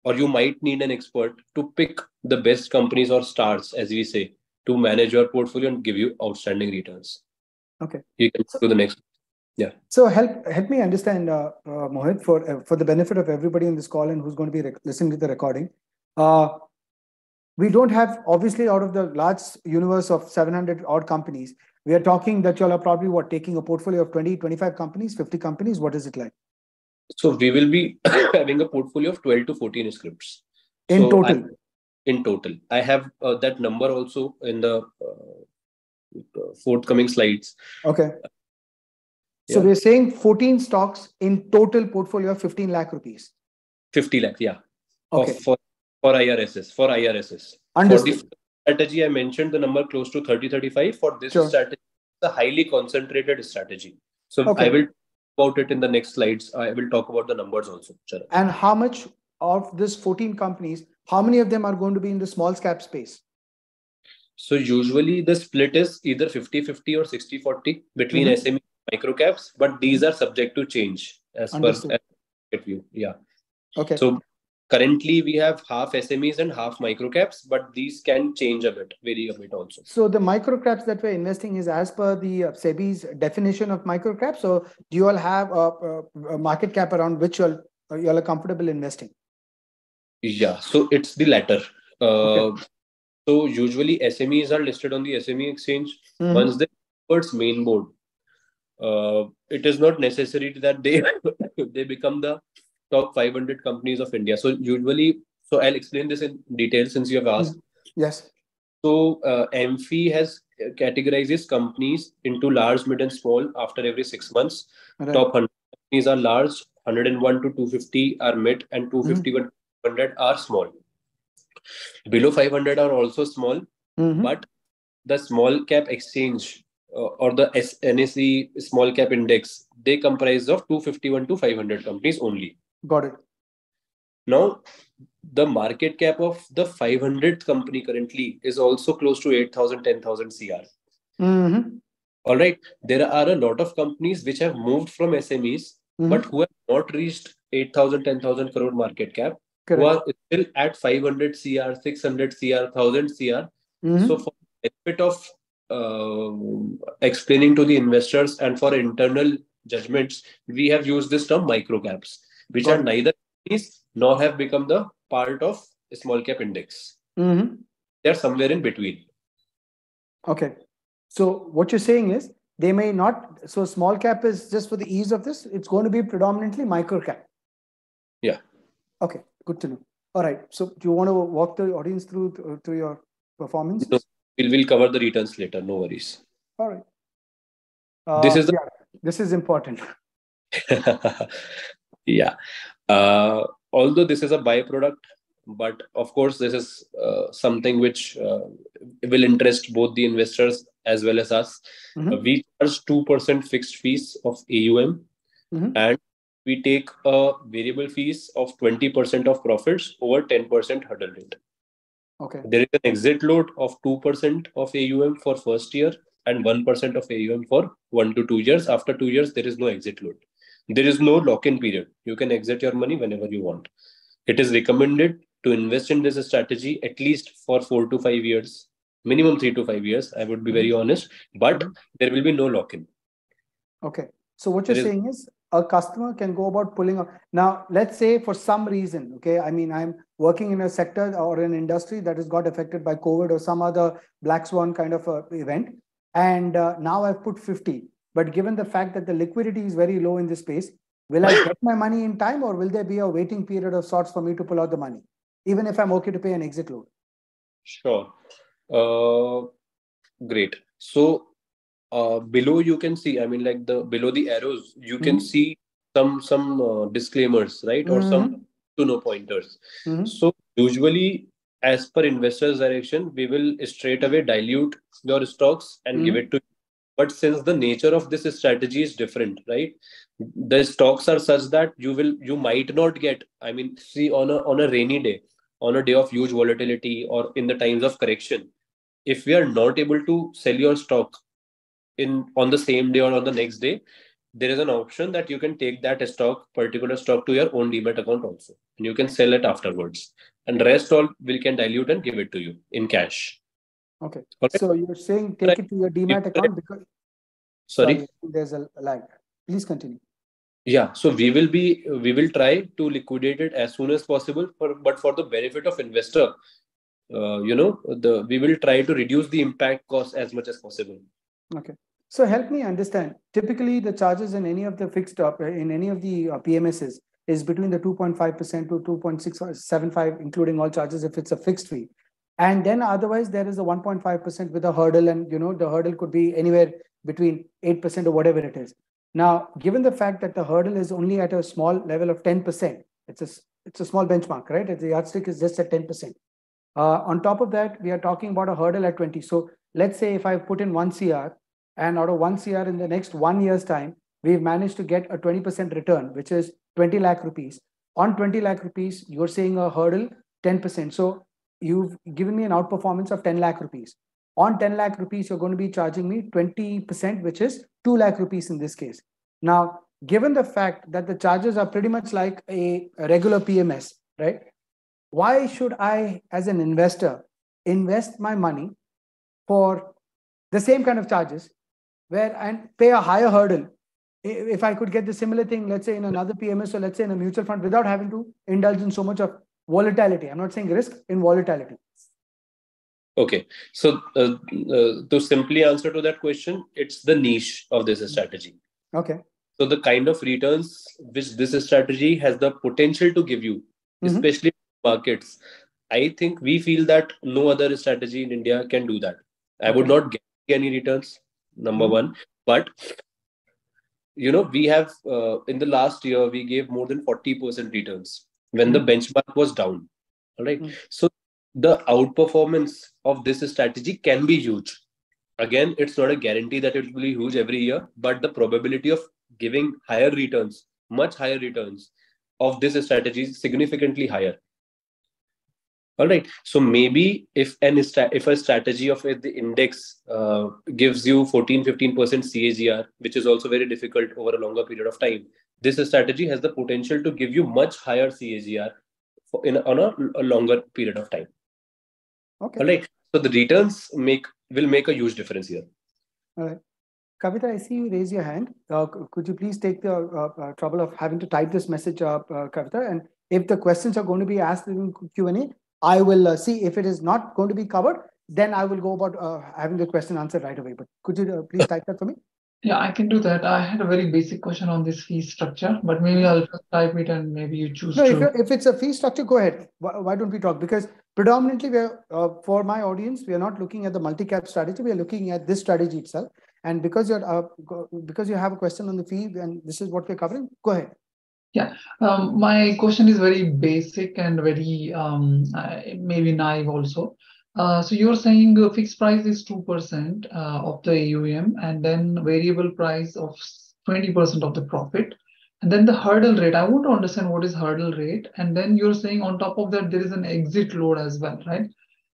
or you might need an expert to pick the best companies or stars, as we say, to manage your portfolio and give you outstanding returns. Okay. You can go to the next. Yeah. So help me understand, Mohit, for the benefit of everybody in this call and who's going to be listening to the recording. We don't have, obviously, out of the large universe of 700 odd companies, we are talking that y'all are probably taking a portfolio of 20, 25 companies, 50 companies. What is it like? So we will be having a portfolio of 12 to 14 scripts. In total? In total. I have that number also in the forthcoming slides. Okay. So we're saying 14 stocks in total portfolio of 15 lakh rupees. 50 lakh, yeah. Okay. For IRSs. Understood. For the strategy, I mentioned the number close to 30-35. For this strategy, it's a highly concentrated strategy. So I will talk about it in the next slides. I will talk about the numbers also. Charan. And how much of this 14 companies, how many of them are going to be in the small cap space? So usually the split is either 50-50 or 60-40 between SME micro caps, but these are subject to change as per view. Yeah. Okay. So currently we have half SMEs and half micro caps, but these can change vary a bit also. So the micro caps that we're investing is as per the SEBI's definition of micro caps. So do you all have a market cap around which you all are comfortable investing? Yeah. So it's the latter. So usually SMEs are listed on the SME exchange. Once they towards main board, it is not necessary that they become the top 500 companies of India. So usually, so I'll explain this in detail since you have asked. Yes. So AMFI has categorizes companies into large, mid, and small after every 6 months. Top 100 companies are large, 101 to 250 are mid, and 251 to 500 are small. Below 500 are also small, but the small cap exchange or the NSE small cap index, they comprise of 251 to 500 companies only. Got it. Now, the market cap of the 500th company currently is also close to 8,000, 10,000 CR. All right. There are a lot of companies which have moved from SMEs, but who have not reached 8,000, 10,000 crore market cap. Correct. Who are still at 500 CR, 600 CR, 1000 CR. So for the benefit of explaining to the investors and for internal judgments, we have used this term micro caps, which are neither companies nor have become the part of a small cap index. They're somewhere in between. Okay. So what you're saying is they may not. So small cap is just for the ease of this. It's going to be predominantly micro cap. Yeah. Okay, good to know. All right. So do you want to walk the audience through your performances? No, we'll cover the returns later. No worries. All right. This is the this is important. yeah. Although this is a byproduct, but of course this is something which will interest both the investors as well as us. We charge 2% fixed fees of AUM, and we take a variable fees of 20% of profits over 10% hurdle rate. Okay. There is an exit load of 2% of AUM for first year and 1% of AUM for 1 to 2 years. After 2 years, there is no exit load. There is no lock-in period. You can exit your money whenever you want. It is recommended to invest in this strategy at least for 4 to 5 years, minimum 3 to 5 years. I would be very honest, but there will be no lock-in. Okay. So what you're saying is a customer can go about pulling up. Now, let's say for some reason, okay, I mean, I'm working in a sector or an industry that has got affected by COVID or some other black swan kind of event. And now I've put 50. But given the fact that the liquidity is very low in this space, will I get my money in time, or will there be a waiting period of sorts for me to pull out the money, even if I'm okay to pay an exit load? Sure. Great. So below you can see, I mean, like below the arrows, you can see some disclaimers, right? Or some to know pointers. So usually, as per investors' direction, we will straight away dilute your stocks and give it to you. But since the nature of this strategy is different, right? The stocks are such that you might not get. I mean, see, on a rainy day, on a day of huge volatility, or in the times of correction, if we are not able to sell your stock on the same day or on the next day, there is an option that you can take that particular stock to your own demat account also, and you can sell it afterwards, and rest all we can dilute and give it to you in cash. Okay. So you're saying take it to your demat account because sorry, there's a lag. Please continue. Yeah, so we will try to liquidate it as soon as possible, but for the benefit of investor, we will try to reduce the impact cost as much as possible. Okay. So help me understand. Typically, the charges in any of the fixed in any of the PMSs is between the 2.5% to 2.675, including all charges if it's a fixed fee. And then otherwise, there is a 1.5% with a hurdle, and the hurdle could be anywhere between 8% or whatever it is. Now, given the fact that the hurdle is only at a small level of 10%, it's a small benchmark, right? The yardstick is just at 10%. On top of that, we are talking about a hurdle at 20. So let's say if I put in 1 CR, and out of 1 CR in the next 1 year's time, we've managed to get a 20% return, which is 20 lakh rupees. On 20 lakh rupees, you're saying a hurdle 10%. So you've given me an outperformance of 10 lakh rupees. On 10 lakh rupees, you're going to be charging me 20%, which is 2 lakh rupees in this case. Now, given the fact that the charges are pretty much like a regular PMS, right? Why should I, as an investor, invest my money for the same kind of charges and pay a higher hurdle if I could get the similar thing, let's say in another PMS or let's say in a mutual fund, without having to indulge in so much of volatility? I'm not saying risk, in volatility. Okay. So to simply answer to that question, it's the niche of this strategy. Okay. So the kind of returns which this strategy has the potential to give you, especially markets, I think we feel that no other strategy in India can do that. I would not get any returns, number one. But, we have, in the last year, we gave more than 40% returns when the benchmark was down. All right. So the outperformance of this strategy can be huge. Again, it's not a guarantee that it will be huge every year, but the probability of giving higher returns, much higher returns of this strategy is significantly higher. All right. So maybe if a strategy of the index gives you 15% CAGR, which is also very difficult over a longer period of time, this strategy has the potential to give you much higher CAGR on a longer period of time. Okay. All right. So the returns will make a huge difference here. All right. Kavita, I see you raise your hand. Could you please take the trouble of having to type this message up, Kavita? And if the questions are going to be asked in Q&A, I will see if it is not going to be covered, then I will go about having the question answered right away. But could you please type that for me? Yeah, I can do that. I had a very basic question on this fee structure, but maybe I'll just type it and maybe you choose No, to. if it's a fee structure, go ahead. Why don't we talk? Because predominantly, for my audience, we are not looking at the multi-cap strategy. We are looking at this strategy itself. And because you have a question on the fee, and this is what we're covering, go ahead. Yeah, my question is very basic and very maybe naive also. So you're saying fixed price is 2% of the AUM, and then variable price of 20% of the profit, and then the hurdle rate. I want to understand what is hurdle rate, and then you're saying on top of that there is an exit load as well, right?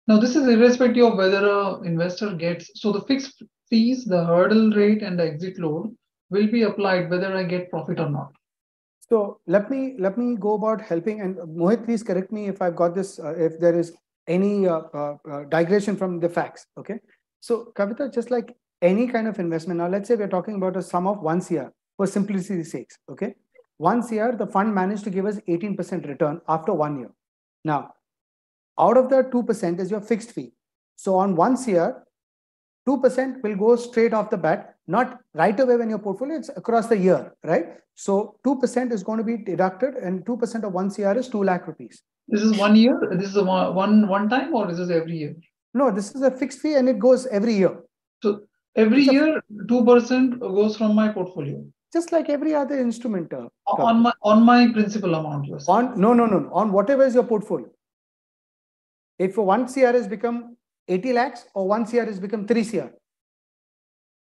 Now this is irrespective of whether a investor gets. So the fixed fees, the hurdle rate, and the exit load will be applied whether I get profit or not. So let me go about helping. And Mohit, please correct me if I've got this, if there is any digression from the facts. Okay. So Kavita, just like any kind of investment, now let's say we're talking about a sum of 1 CR for simplicity's sakes. Okay. 1 CR, the fund managed to give us 18% return after 1 year. Now, out of that 2% is your fixed fee. So on 1 CR, 2% will go straight off the bat, not right away when your portfolio, it's across the year, right? So 2% is going to be deducted, and 2% of 1 CR is 2 lakh rupees. This is 1 year? This is a one time, or this is every year? No, this is a fixed fee and it goes every year. So every year, 2% goes from my portfolio. Just like every other instrument. On my principal amount, you're saying? No. On whatever is your portfolio. If 1 CR has become 80 lakhs or 1 CR has become 3 CR,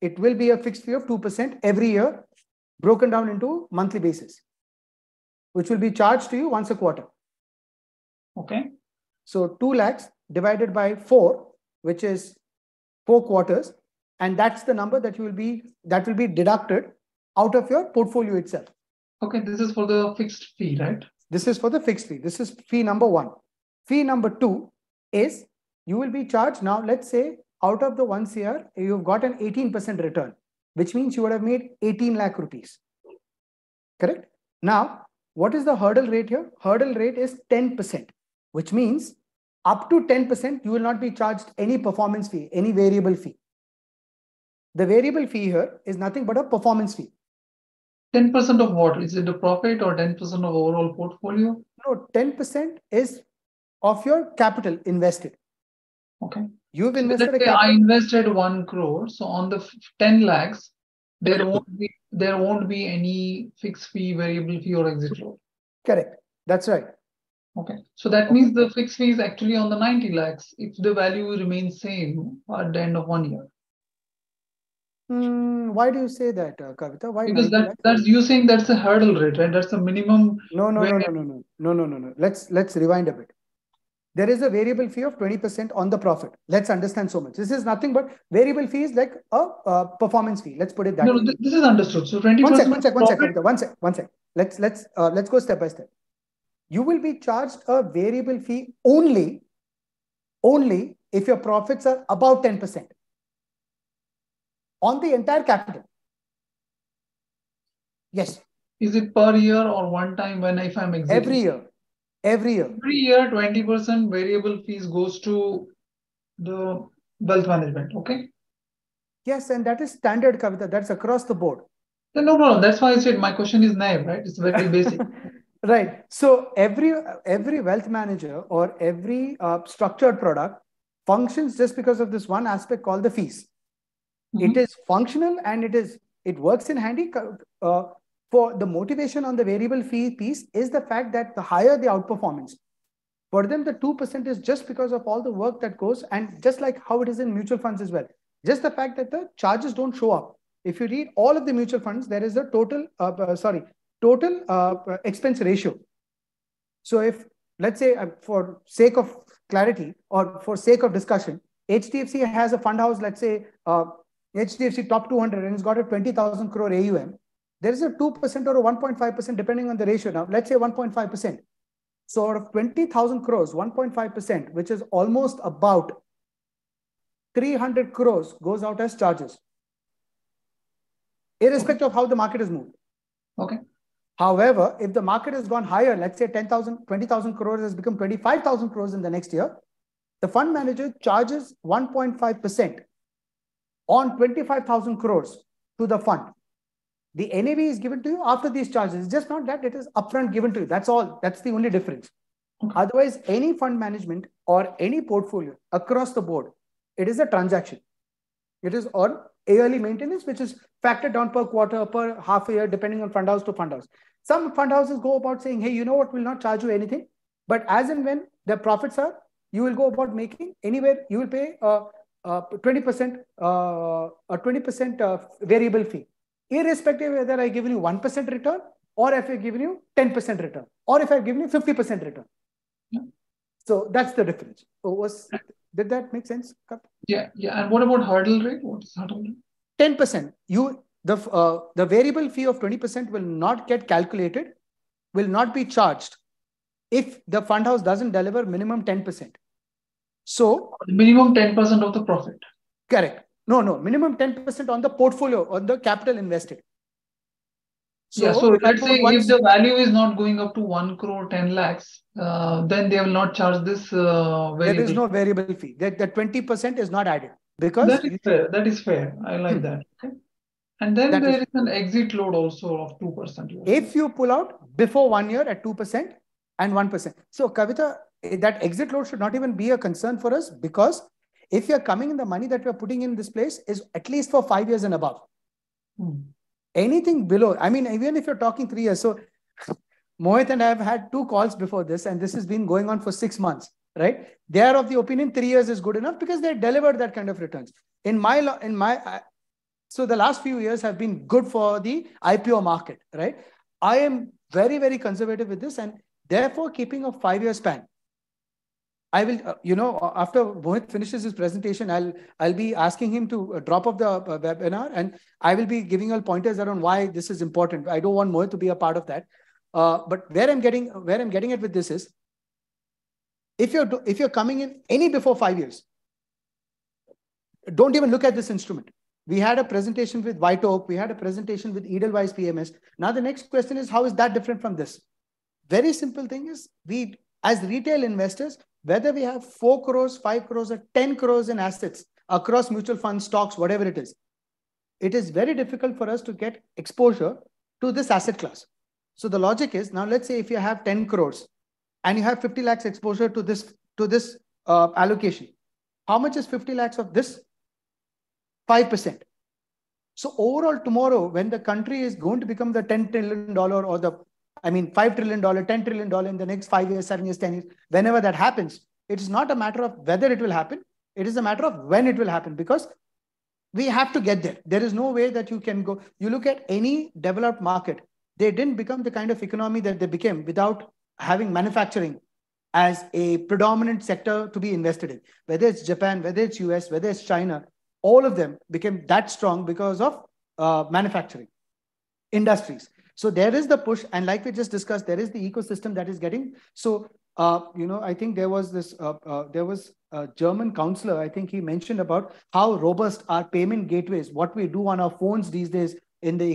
it will be a fixed fee of 2% every year, broken down into monthly basis, which will be charged to you once a quarter. Okay. So 2 lakhs divided by 4, which is 4 quarters, and that's the number that will be deducted out of your portfolio itself. Okay, this is for the fixed fee, right? This is for the fixed fee. This is fee number 1. Fee number 2 is you will be charged. Now, let's say out of the 1 CR, you've got an 18% return, which means you would have made 18 lakh rupees. Correct? Now, what is the hurdle rate here? Hurdle rate is 10%, which means up to 10%, you will not be charged any performance fee, any variable fee. The variable fee here is nothing but a performance fee. 10% of what? Is it the profit or 10% of overall portfolio? No, 10% is of your capital invested. Okay. You've So invested let's say I invested 1 crore. So on the 10 lakhs, there won't be any fixed fee, variable fee, or exit load. Correct. That's right. Okay. So that means the fixed fee is actually on the 90 lakhs if the value remains same at the end of 1 year. Why do you say that, Kavita? Why? Because that's you saying that's a hurdle rate, right? That's the minimum. No. Let's rewind a bit. There is a variable fee of 20% on the profit. Let's understand so much. This is nothing but variable fee is like a performance fee. Let's put it that way. No, this is understood. So 20%. One sec. Let's go step by step. You will be charged a variable fee only if your profits are about 10% on the entire capital. Yes. Is it per year or one time if I'm exiting? Every year. Every year, 20% variable fees goes to the wealth management. Okay. Yes, and that is standard, Kavita. That's across the board. No problem. That's why I said my question is naive, right? It's very basic. Right. So every wealth manager or every structured product functions just because of this one aspect called the fees. It is functional and it works in handy. For the motivation on the variable fee piece is the fact that the higher the outperformance, for them the 2% is just because of all the work that goes, and just like how it is in mutual funds as well. Just the fact that the charges don't show up. If you read all of the mutual funds, there is a total expense ratio. So if, let's say, for sake of clarity or for sake of discussion, HDFC has a fund house, let's say HDFC top 200, and it's got a 20,000 crore AUM. There is a 2% or a 1.5% depending on the ratio. Now, let's say 1.5%. So out of 20,000 crores, 1.5%, which is almost about 300 crores goes out as charges, irrespective of how the market has moved. Okay. However, if the market has gone higher, let's say 10,000, 20,000 crores has become 25,000 crores in the next year, the fund manager charges 1.5% on 25,000 crores to the fund. The NAV is given to you after these charges. It's just not that it is upfront given to you. That's all. That's the only difference. Okay. Otherwise, any fund management or any portfolio across the board, it is a transaction. It is on yearly maintenance, which is factored down per quarter, per half a year, depending on fund house to fund house. Some fund houses go about saying, hey, you know what, we'll not charge you anything. But as and when the profits are, you will go about making anywhere, you will pay 20% variable fee, irrespective of whether I given you 1% return or if I've given you 10% return or if I've given you 50% return. Yeah. So that's the difference. So did that make sense? Yeah. And what about hurdle rate? What is hurdle rate? 10%. The variable fee of 20% will not get calculated, will not be charged if the fund house doesn't deliver minimum 10%. So minimum 10% of the profit. Correct. No, minimum 10% on the portfolio, on the capital invested. So, so let's say if the value is not going up to 1 crore 10 lakhs, then they will not charge this variable. There is no variable fee. The 20% is not added because that is fair. That is fair. I like that. Okay. And then there is an exit load also of 2%. If you pull out before 1 year at 2% and 1%. So Kavita, that exit load should not even be a concern for us, because if you're coming in, the money that we're putting in this place is at least for 5 years and above. Anything below, I mean, even if you're talking 3 years. So Mohit and I have had 2 calls before this, and this has been going on for 6 months, right? They are of the opinion 3 years is good enough because they delivered that kind of returns. So the last few years have been good for the IPO market, right? I am very, very conservative with this, and therefore keeping a 5-year span. I will, after Mohit finishes his presentation, I'll be asking him to drop off the webinar, and I will be giving all pointers around why this is important. I don't want Mohit to be a part of that. But where I'm getting at with this is, if you're coming in any before 5 years, don't even look at this instrument. We had a presentation with White Oak. We had a presentation with Edelweiss PMS. Now the next question is, how is that different from this? Very simple thing is, we as retail investors, whether we have 4 crores, 5 crores, or 10 crores in assets across mutual funds, stocks, whatever it is very difficult for us to get exposure to this asset class. So the logic is, now let's say if you have 10 crores and you have 50 lakhs exposure to this allocation, how much is 50 lakhs of this? 5%. So overall tomorrow, when the country is going to become the $10 trillion or $5 trillion, $10 trillion in the next 5 years, 7 years, 10 years, whenever that happens, it is not a matter of whether it will happen. It is a matter of when it will happen, because we have to get there. There is no way that you can go. You look at any developed market, they didn't become the kind of economy that they became without having manufacturing as a predominant sector to be invested in. Whether it's Japan, whether it's US, whether it's China, all of them became that strong because of manufacturing industries. So there is the push, and like we just discussed, there is the ecosystem that is getting. So I think there was a German counselor. I think he mentioned about how robust our payment gateways, what we do on our phones these days in the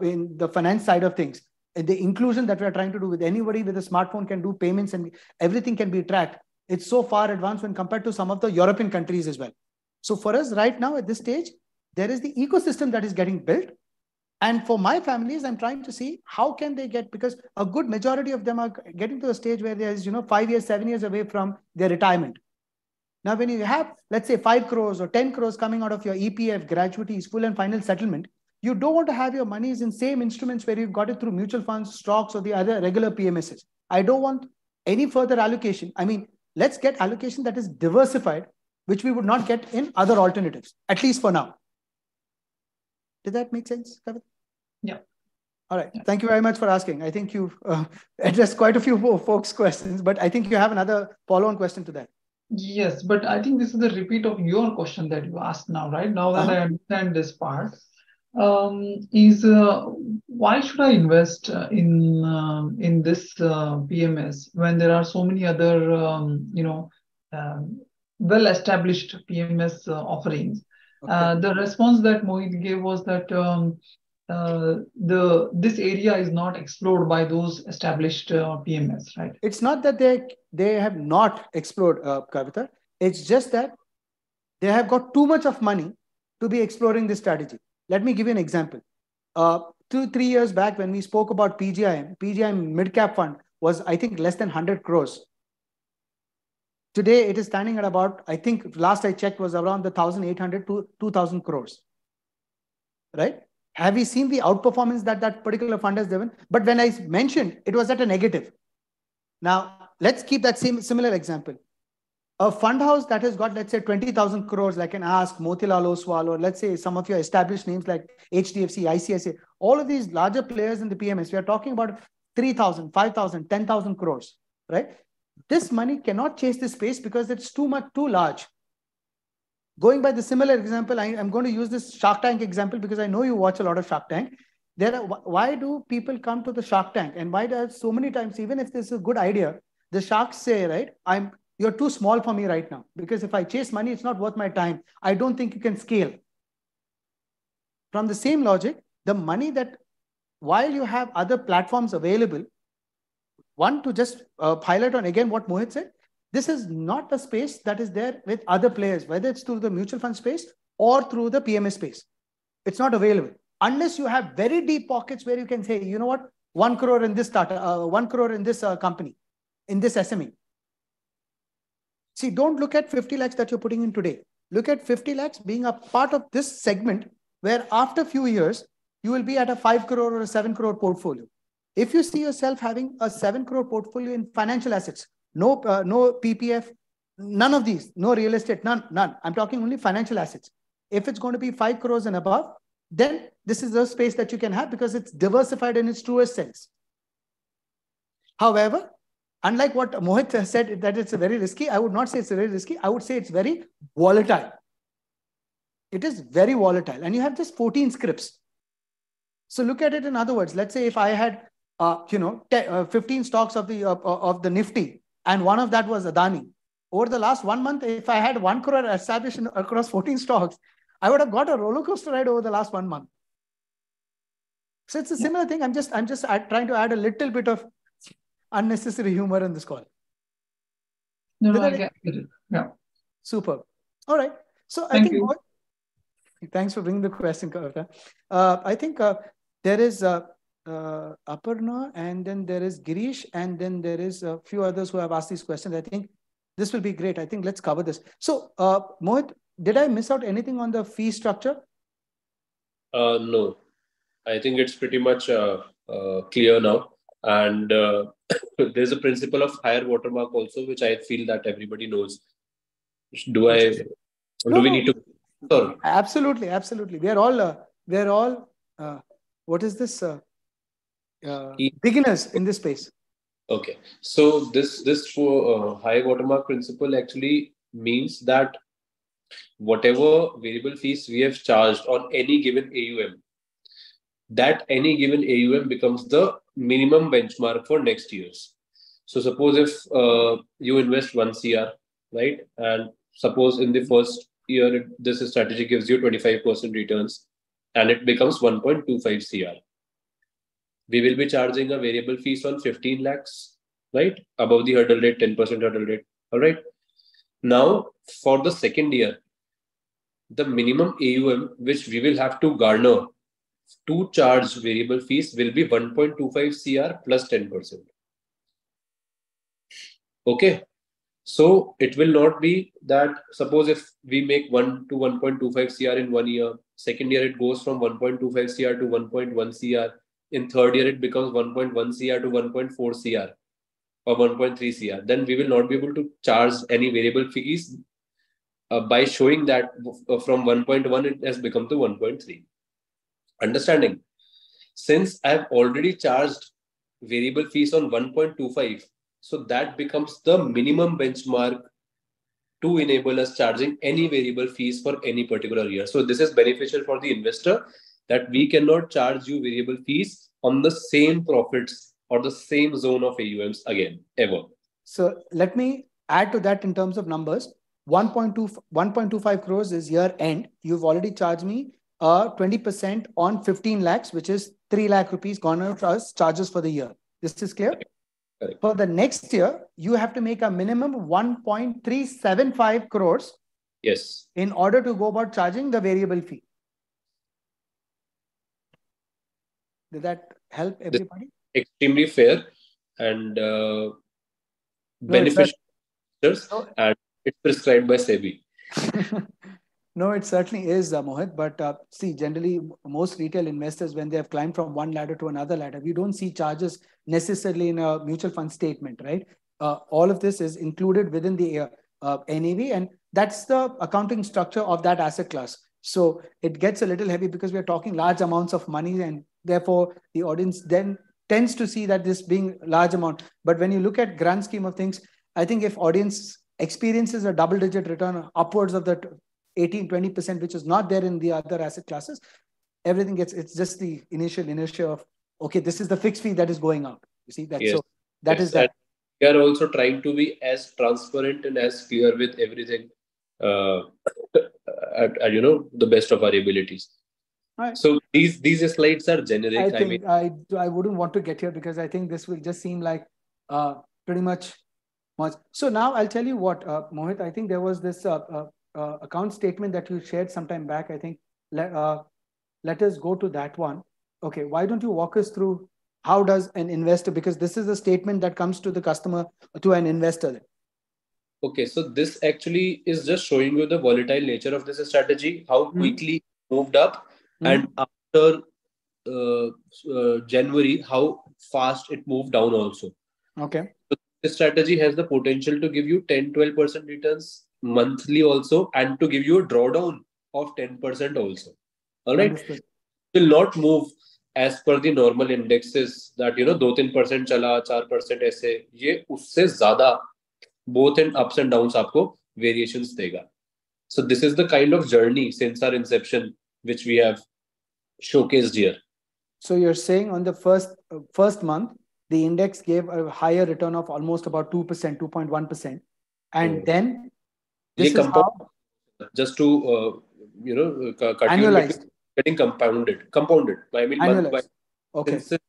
in the finance side of things, the inclusion that we are trying to do with anybody with a smartphone can do payments and everything can be tracked. It's so far advanced when compared to some of the European countries as well. So for us right now at this stage, there is the ecosystem that is getting built. And for my families, I'm trying to see how can they get, because a good majority of them are getting to a stage where there is, 5 years, 7 years away from their retirement. Now, when you have, let's say 5 crores or 10 crores coming out of your EPF, gratuities, full and final settlement, you don't want to have your monies in same instruments where you've got it through mutual funds, stocks, or the other regular PMSs. I don't want any further allocation. I mean, let's get allocation that is diversified, which we would not get in other alternatives, at least for now. Did that make sense, Kavit? Yeah. All right. Thank you very much for asking. I think you've addressed quite a few folks' questions, but I think you have another follow-on question to that. Yes, but I think this is the repeat of your question that you asked now, right? Now that I understand this part, why should I invest in this PMS when there are so many other, well-established PMS offerings? Okay. The response that Mohit gave was that this area is not explored by those established PMS, right? It's not that they have not explored, Kavita. It's just that they have got too much of money to be exploring this strategy. Let me give you an example. 2-3 years back, when we spoke about PGIM mid-cap fund was, I think, less than 100 crores. Today, it is standing at about, I think, last I checked was around the 1,800 to 2,000 crores. Right? Have we seen the outperformance that that particular fund has given? But when I mentioned, it was at a negative. Now, let's keep that same similar example. A fund house that has got, let's say, 20,000 crores, like an Ask, Motilal Oswal, or let's say some of your established names like HDFC, ICICI, all of these larger players in the PMS, we are talking about 3,000, 5,000, 10,000 crores, right? This money cannot chase this space because it's too large. Going by the similar example, I'm going to use this Shark Tank example because I know you watch a lot of Shark Tank. Why do people come to the Shark Tank? And why does so many times, even if this is a good idea, the sharks say, right, you're too small for me right now, because if I chase money, it's not worth my time. I don't think you can scale. From the same logic, the money that, while you have other platforms available, one, to just highlight on again what Mohit said, this is not a space that is there with other players, whether it's through the mutual fund space or through the PMS space. It's not available unless you have very deep pockets where you can say, you know what, 1 crore in this startup, 1 crore in this company, in this SME. See, don't look at 50 lakhs that you're putting in today. Look at 50 lakhs being a part of this segment where after a few years, you will be at a 5 crore or a 7 crore portfolio. If you see yourself having a 7 crore portfolio in financial assets, no PPF, none of these, no real estate, none. I'm talking only financial assets. If it's going to be 5 crores and above, then this is the space that you can have because it's diversified in its truest sense. However, unlike what Mohit has said, that it's very risky, I would not say it's very risky. I would say it's very volatile. It is very volatile. And you have just 14 scripts. So look at it in other words. Let's say if I had 15 stocks of the Nifty, and one of that was Adani. Over the last 1 month, if I had 1 crore established across 14 stocks, I would have got a roller coaster ride over the last 1 month. So it's a similar thing. I'm just trying to add a little bit of unnecessary humor in this call. No, I get it. Yeah. Super. All right. So Thank you. Thanks for bringing the question, Kavita. I think there is Aparna, and then there is Girish, and then there is a few others who have asked these questions. I think this will be great. I think let's cover this. So, Mohit, did I miss out anything on the fee structure? No, I think it's pretty much clear now. And there's a principle of higher watermark also, which I feel that everybody knows. Do we need to? Sorry. Absolutely. We are all. What is this? Beginners in this space. Okay, so this high watermark principle actually means that whatever variable fees we have charged on any given AUM, that any given AUM becomes the minimum benchmark for next years. So suppose if you invest 1 CR, right? And suppose in the first year, this strategy gives you 25% returns and it becomes 1.25 CR. We will be charging a variable fees on 15 lakhs, right? Above the hurdle rate, 10% hurdle rate. All right. Now, for the second year, the minimum AUM which we will have to garner to charge variable fees will be 1.25 CR plus 10%. Okay. So it will not be that, suppose if we make 1 to 1.25 CR in 1 year, second year it goes from 1.25 CR to 1.1 CR. In third year, it becomes 1.1 CR to 1.4 CR or 1.3 CR. Then we will not be able to charge any variable fees by showing that from 1.1 it has become to 1.3. Understanding? Since I have already charged variable fees on 1.25, so that becomes the minimum benchmark to enable us charging any variable fees for any particular year. So this is beneficial for the investor, that we cannot charge you variable fees on the same profits or the same zone of AUMs again, ever. So let me add to that in terms of numbers. 1.25 crores is year end. You've already charged me 20% on 15 lakhs, which is 3 lakh rupees gone out as charges for the year. This is clear? Correct. For the next year, you have to make a minimum 1.375 crores. Yes. In order to go about charging the variable fee. Did that help This everybody? is extremely fair and No, it's beneficial, no, and it's prescribed by SEBI. no, it certainly is, Mohit. But see, generally, most retail investors, when they have climbed from one ladder to another ladder, we don't see charges necessarily in a mutual fund statement, right? All of this is included within the NAV, and that's the accounting structure of that asset class. So it gets a little heavy because we're talking large amounts of money, and therefore the audience then tends to see that this being large amount. But when you look at grand scheme of things, I think if audience experiences a double-digit return upwards of the 18-20%, which is not there in the other asset classes, everything gets, it's just the initial inertia of, okay, this is the fixed fee that is going out. You see that? Yes. So that Yes. is that. And we are also trying to be as transparent and as clear with everything, uh, at the best of our abilities. Right. So these slides are generic. I think I wouldn't want to get here because I think this will just seem like pretty much. So now I'll tell you what, Mohit, I think there was this account statement that you shared sometime back. I think let us go to that one. Okay, why don't you walk us through how does an investor, because this is a statement that comes to the customer, to an investor. Okay, so this actually is just showing you the volatile nature of this strategy, how quickly it moved up, and after January, how fast it moved down also. Okay. So this strategy has the potential to give you 10-12% returns monthly also, and to give you a drawdown of 10% also. All right. Understood. Will not move as per the normal indexes that 2-3% चला 4% ऐसे, ये उससे ज़्यादा both in ups and downs आपको variations देगा. So this is the kind of journey since our inception which we have showcased here. So you're saying on the first month, the index gave a higher return of almost about 2%, 2.1%. And then this is how? Just to, cut annualized. You getting compounded. I mean, month by, okay. since it's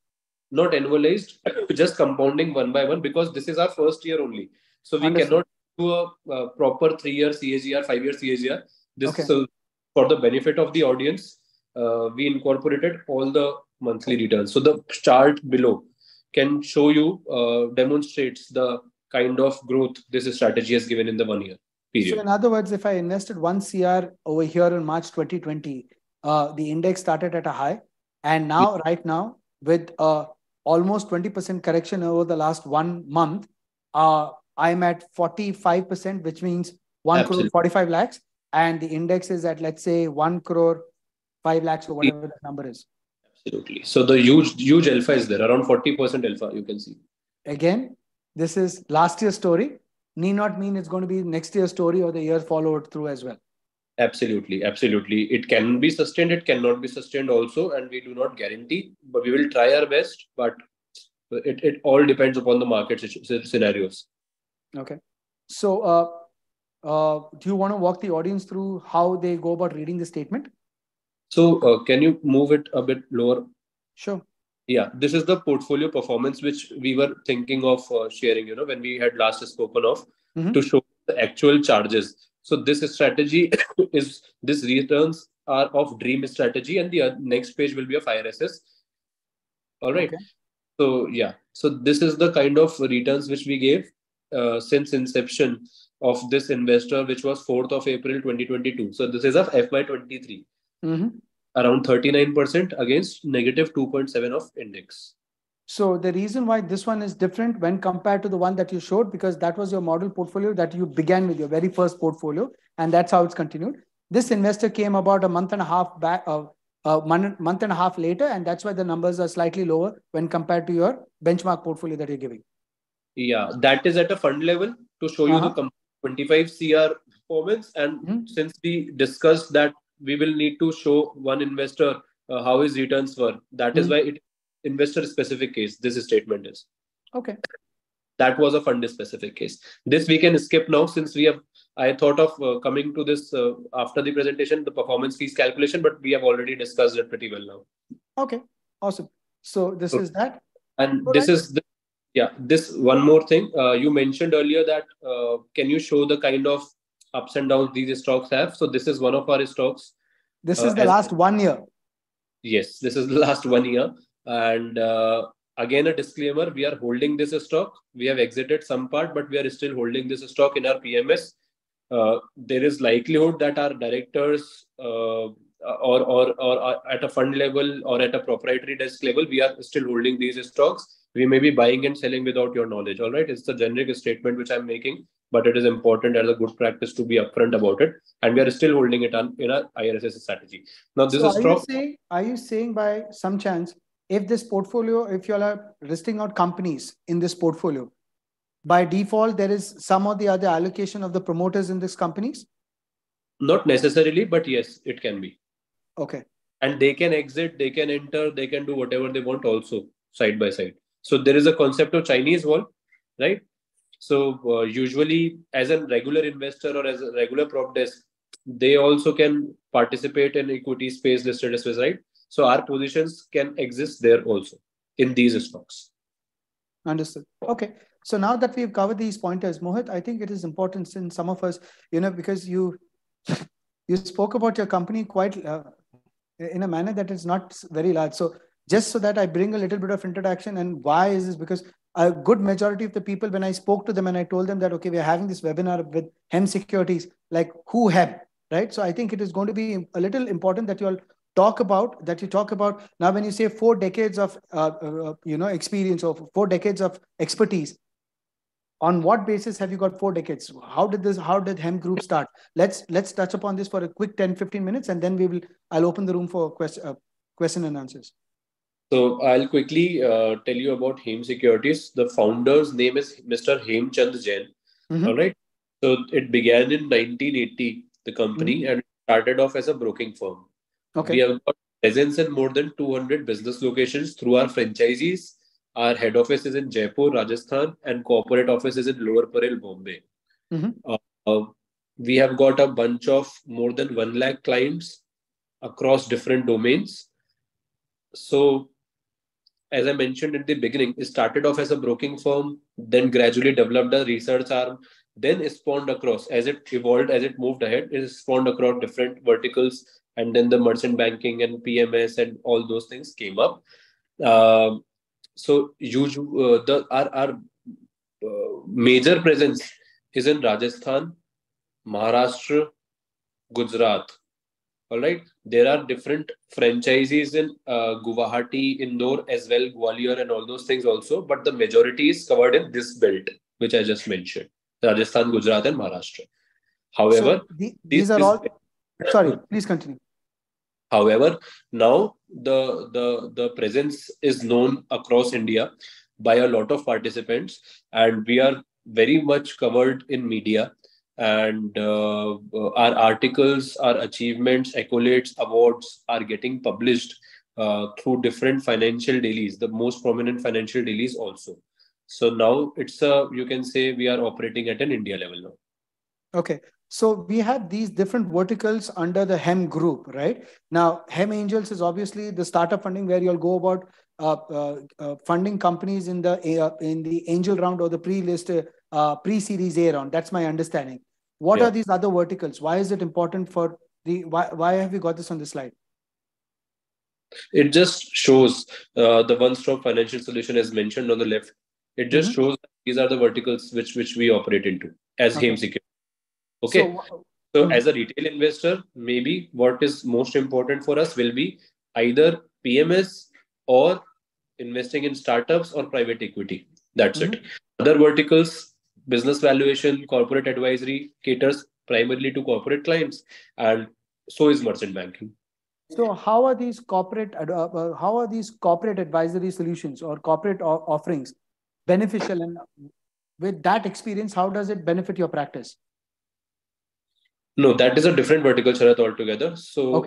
not annualized, just compounding one by one, because this is our first year only. So we cannot do a proper 3-year CAGR, 5-year CAGR. This so for the benefit of the audience, we incorporated all the monthly returns. So the chart below can show you, demonstrates the kind of growth this strategy has given in the 1 year period. So in other words, if I invested 1 CR over here in March 2020, the index started at a high, and now right now with almost 20% correction over the last 1 month, I'm at 45%, which means 1 crore 45 lakhs, and the index is at, let's say, 1 crore 5 lakhs or whatever the number is. Absolutely. So the huge alpha is there, around 40% alpha, you can see. Again, this is last year's story. Need not mean it's going to be next year's story or the year followed through as well. Absolutely. It can be sustained, it cannot be sustained also, and we do not guarantee, but we will try our best. But it all depends upon the market scenarios. Okay. So do you want to walk the audience through how they go about reading the statement? So can you move it a bit lower? Sure. Yeah, this is the portfolio performance which we were thinking of sharing, when we had last spoken of, to show the actual charges. So this strategy is, this returns are of dream strategy, and the next page will be a fire SS. All right. Okay. So yeah, so this is the kind of returns which we gave since inception of this investor, which was 4th of April 2022. So this is of FY23. Around 39% against negative 2.7 of index. So the reason why this one is different when compared to the one that you showed, because that was your model portfolio that you began with, your very first portfolio, and that's how it's continued. This investor came about a month and a half back, month and a half later, and that's why the numbers are slightly lower when compared to your benchmark portfolio that you're giving. Yeah, that is at a fund level to show you the 25 CR performance. And since we discussed that we will need to show one investor how his returns were, that is why it investor specific case this statement is. Okay. That was a fund specific case. This we can skip now, since we have, I thought of coming to this after the presentation, the performance fees calculation, but we have already discussed it pretty well now. Okay, awesome. So this is that. And this is the, this one more thing. You mentioned earlier that can you show the kind of ups and downs these stocks have? So this is one of our stocks. This is the last 1 year. Yes, this is the last 1 year. And again, a disclaimer, we are holding this stock. We have exited some part, but we are still holding this stock in our PMS. There is likelihood that our directors or at a fund level or at a proprietary desk level, we are still holding these stocks. We may be buying and selling without your knowledge. All right, it's a generic statement which I'm making, but it is important as a good practice to be upfront about it. And we are still holding it on in our IRSS strategy. Now, this So is stock. are you saying by some chance, if this portfolio, if you all are listing out companies in this portfolio, by default, there is some or the other allocation of the promoters in these companies? Not necessarily, but yes, it can be. Okay. And they can exit, they can enter, they can do whatever they want also side by side. So there is a concept of Chinese wall, right? So usually as a regular investor or as a regular prop desk, they also can participate in equity space listed as well, right? So our positions can exist there also in these stocks. Understood. Okay. So now that we've covered these pointers, Mohit, I think it is important since some of us, because you spoke about your company quite in a manner that is not very large. So just so that I bring a little bit of introduction, and why is this? Because a good majority of the people, when I spoke to them and I told them that, okay, we are having this webinar with Hem Securities, like who Hem, right? So I think it is going to be a little important that you all talk about now. When you say 4 decades of experience, or 4 decades of expertise, on what basis have you got 4 decades? How did Hem Group start? Let's touch upon this for a quick 10-15 minutes, and then I'll open the room for question and answers. So I'll quickly tell you about Hem Securities. The founder's name is Mr. Hemchand Jain. Mm-hmm. All right. So it began in 1980, the company, Mm-hmm. and started off as a broking firm. Okay. We have got presence in more than 200 business locations through our franchisees. Our head office is in Jaipur, Rajasthan, and corporate office is in Lower Parel, Bombay. Mm-hmm. We have got a bunch of more than 1 lakh clients across different domains. So, as I mentioned at the beginning, it started off as a broking firm, then gradually developed a research arm, then spawned across, as it evolved, as it moved ahead, it spawned across different verticals, and then the merchant banking and PMS and all those things came up. So our major presence is in Rajasthan, Maharashtra, Gujarat. All right. There are different franchises in Guwahati, Indore as well, Gwalior, and all those things also. But the majority is covered in this belt, which I just mentioned: Rajasthan, Gujarat, and Maharashtra. However, so these are all. Sorry, please continue. However, now the presence is known across India by a lot of participants, and we are very much covered in media. And our articles, our achievements, accolades, awards are getting published through different financial dailies, the most prominent financial dailies also. So now you can say we are operating at an India level now. Okay. So we have these different verticals under the Hem Group, right? Now, Hem Angels is obviously the startup funding where you'll go about funding companies in the angel round or the pre-list, pre-series A round. That's my understanding. What are these other verticals? Why is it important for why have we got this on the slide? It just shows the one-stop financial solution as mentioned on the left. It just shows that these are the verticals which we operate into as Hem Securities. Okay. So as a retail investor, maybe what is most important for us will be either PMS or investing in startups or private equity. That's it. Other verticals, business valuation, corporate advisory, caters primarily to corporate clients, and so is merchant banking. So how are these corporate advisory solutions or corporate offerings beneficial, and with that experience, how does it benefit your practice? No, that is a different vertical, Sharath, altogether. So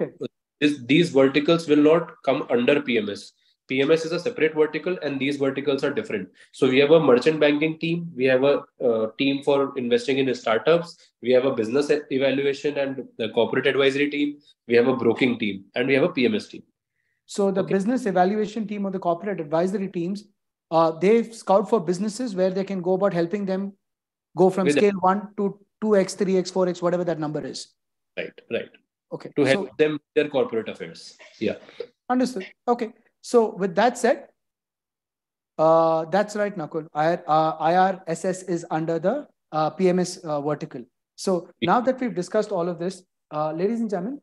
these verticals will not come under PMS. PMS is a separate vertical, and these verticals are different. So we have a merchant banking team. We have a team for investing in startups. We have a business evaluation and the corporate advisory team. We have a broking team, and we have a PMS team. So the business evaluation team or the corporate advisory teams, they scout for businesses where they can go about helping them go from scale 1 to 2x, 3x, 4x, whatever that number is. Right. Okay. To help them with their corporate affairs. Yeah. Understood. Okay. So with that said, that's right, Nakul. IRSS is under the PMS vertical. So now that we've discussed all of this, ladies and gentlemen,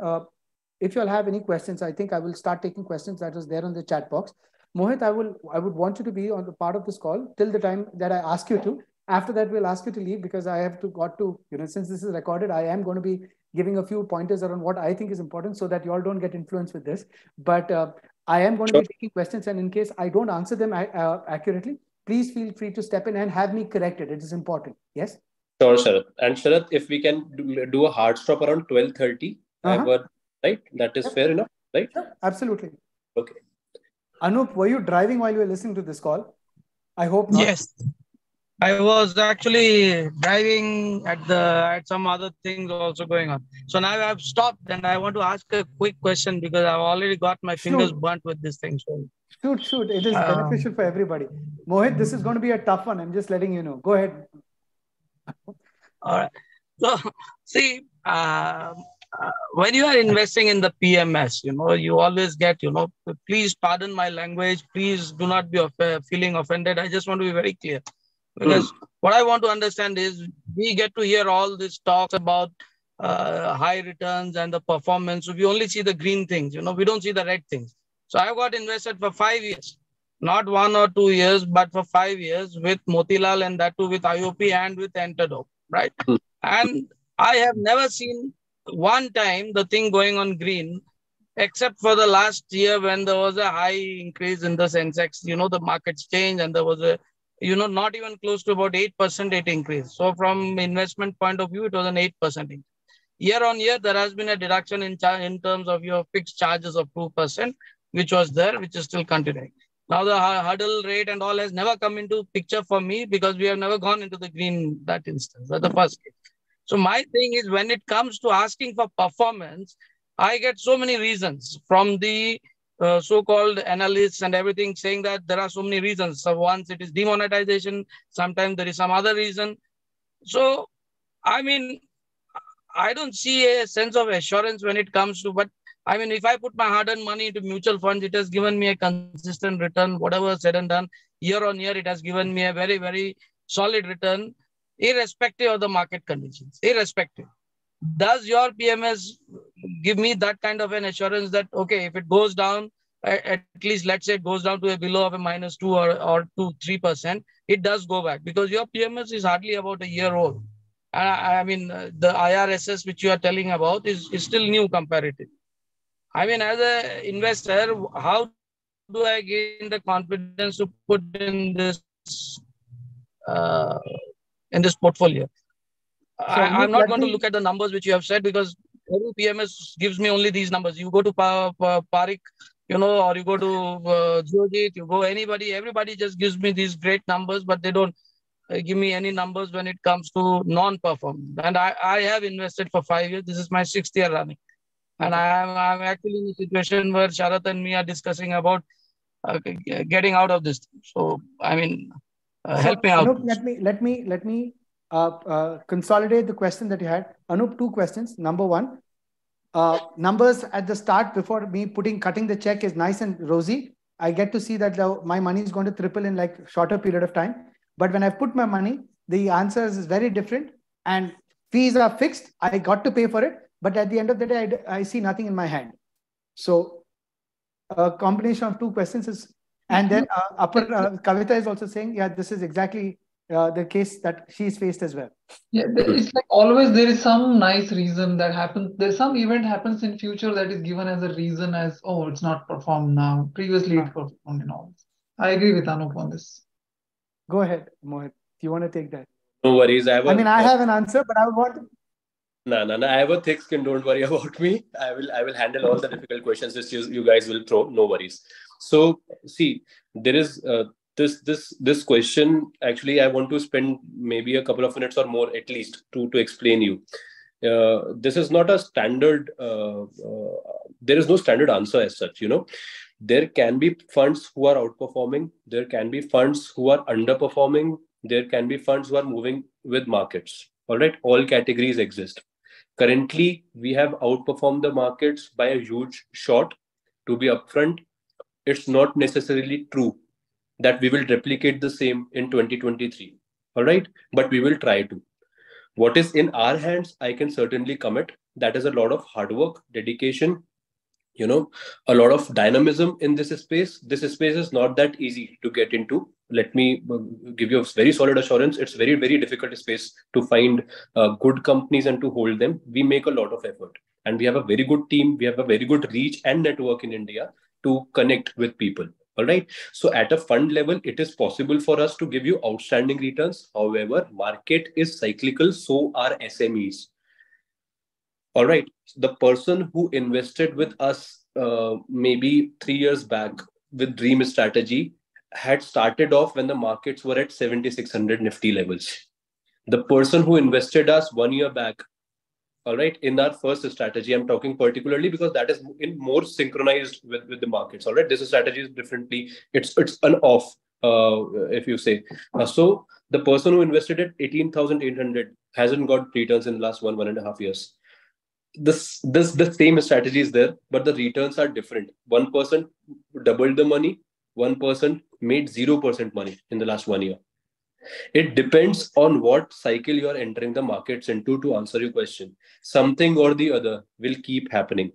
if you all have any questions, I think I will start taking questions that was there on the chat box. Mohit, I would want you to be on the part of this call till the time that I ask you to. After that, we'll ask you to leave because I have to, since this is recorded, I am going to be giving a few pointers around what I think is important so that you all don't get influenced with this. But I am going to be taking questions, and in case I don't answer them accurately, please feel free to step in and have me corrected. It is important. Yes? Sure, Sharath. And Sharath, if we can do a hard stop around 12:30, right? That is fair enough, right? Sure, absolutely. Okay. Anup, were you driving while you were listening to this call? I hope not. Yes. I was actually driving at some other things also going on. So now I've stopped and I want to ask a quick question because I've already got my fingers burnt with this thing. So shoot. It is beneficial for everybody. Mohit, this is going to be a tough one. I'm just letting you know. Go ahead. All right. So see, when you are investing in the PMS, you always get, please pardon my language. Please do not be feeling offended. I just want to be very clear. Because what I want to understand is we get to hear all this talks about high returns and the performance. So we only see the green things, we don't see the red things. So I got invested for 5 years, not 1 or 2 years, but for 5 years with Motilal, and that too with IOP and with Enterdope, right? And I have never seen one time the thing going on green, except for the last year when there was a high increase in the Sensex, the markets changed and there was a not even close to about 8% it increase. So from investment point of view, it was an 8% increase. Year on year, there has been a deduction in terms of your fixed charges of 2%, which was there, which is still continuing. Now the hurdle rate and all has never come into picture for me because we have never gone into the green that instance. That's the first case. So my thing is when it comes to asking for performance, I get so many reasons from the so-called analysts and everything saying that there are so many reasons. So once it is demonetization, sometimes there is some other reason. So, I mean, I don't see a sense of assurance when it comes to, but I mean, if I put my hard-earned money into mutual funds, it has given me a consistent return, whatever said and done. Year on year, it has given me a very, very solid return, irrespective of the market conditions, irrespective. Does your PMS give me that kind of an assurance that, okay, if it goes down, at least let's say it goes down to a below of a -2 or 3%, it does go back because your PMS is hardly about a year old. And I mean, the IRSS which you are telling about is still new comparative. I mean, as an investor, how do I gain the confidence to put in this portfolio? So I'm not going to look at the numbers which you have said because every PMS gives me only these numbers. You go to Parik, or you go to Geojit, you go everybody just gives me these great numbers, but they don't give me any numbers when it comes to non-performing. And I have invested for 5 years. This is my 6th year running. And I'm actually in a situation where Sharath and me are discussing about getting out of this. So, I mean, help me out. Anup, let me consolidate the question that you had. Anup, 2 questions. Number 1, numbers at the start before me cutting the check is nice and rosy. I get to see that my money is going to triple in like shorter period of time. But when I put my money, the answer is very different and fees are fixed. I got to pay for it. But at the end of the day, I see nothing in my hand. So a combination of 2 questions is, and then Kavita is also saying, yeah, this is exactly the case that she's faced as well. Yeah, it's like always there is some nice reason that happens. There's some event happens in future that is given as a reason as, oh, it's not performed now. Previously it performed and all. I agree with Anup on this. Go ahead, Mohit. Do you want to take that? No worries. I have an answer, but I would want. No. I have a thick skin. Don't worry about me. I will handle all the difficult questions that you guys will throw. No worries. So see, there is this question. Actually, I want to spend maybe a couple of minutes or more at least to explain you. This is not a standard. There is no standard answer as such. There can be funds who are outperforming. There can be funds who are underperforming. There can be funds who are moving with markets. All right, all categories exist. Currently, we have outperformed the markets by a huge shot. To be upfront, it's not necessarily true that we will replicate the same in 2023. All right, but we will try to. What is in our hands, I can certainly commit. That is a lot of hard work, dedication, a lot of dynamism in this space. This space is not that easy to get into. Let me give you a very solid assurance. It's very, very difficult space to find good companies and to hold them. We make a lot of effort, and we have a very good team. We have a very good reach and network in India to connect with people. All right. So at a fund level, it is possible for us to give you outstanding returns. However, market is cyclical, so are SMEs. All right. The person who invested with us maybe 3 years back with Dream Strategy had started off when the markets were at 7,600 Nifty levels. The person who invested us 1 year back, all right, in our first strategy, I'm talking particularly because that is in more synchronized with the markets. All right. This strategy is differently. It's an off, if you say. So the person who invested at 18,800 hasn't got returns in the last 1.5 years. The same strategy is there, but the returns are different. One person doubled the money, one person made 0% money in the last 1 year. It depends on what cycle you are entering the markets into. To answer your question, something or the other will keep happening.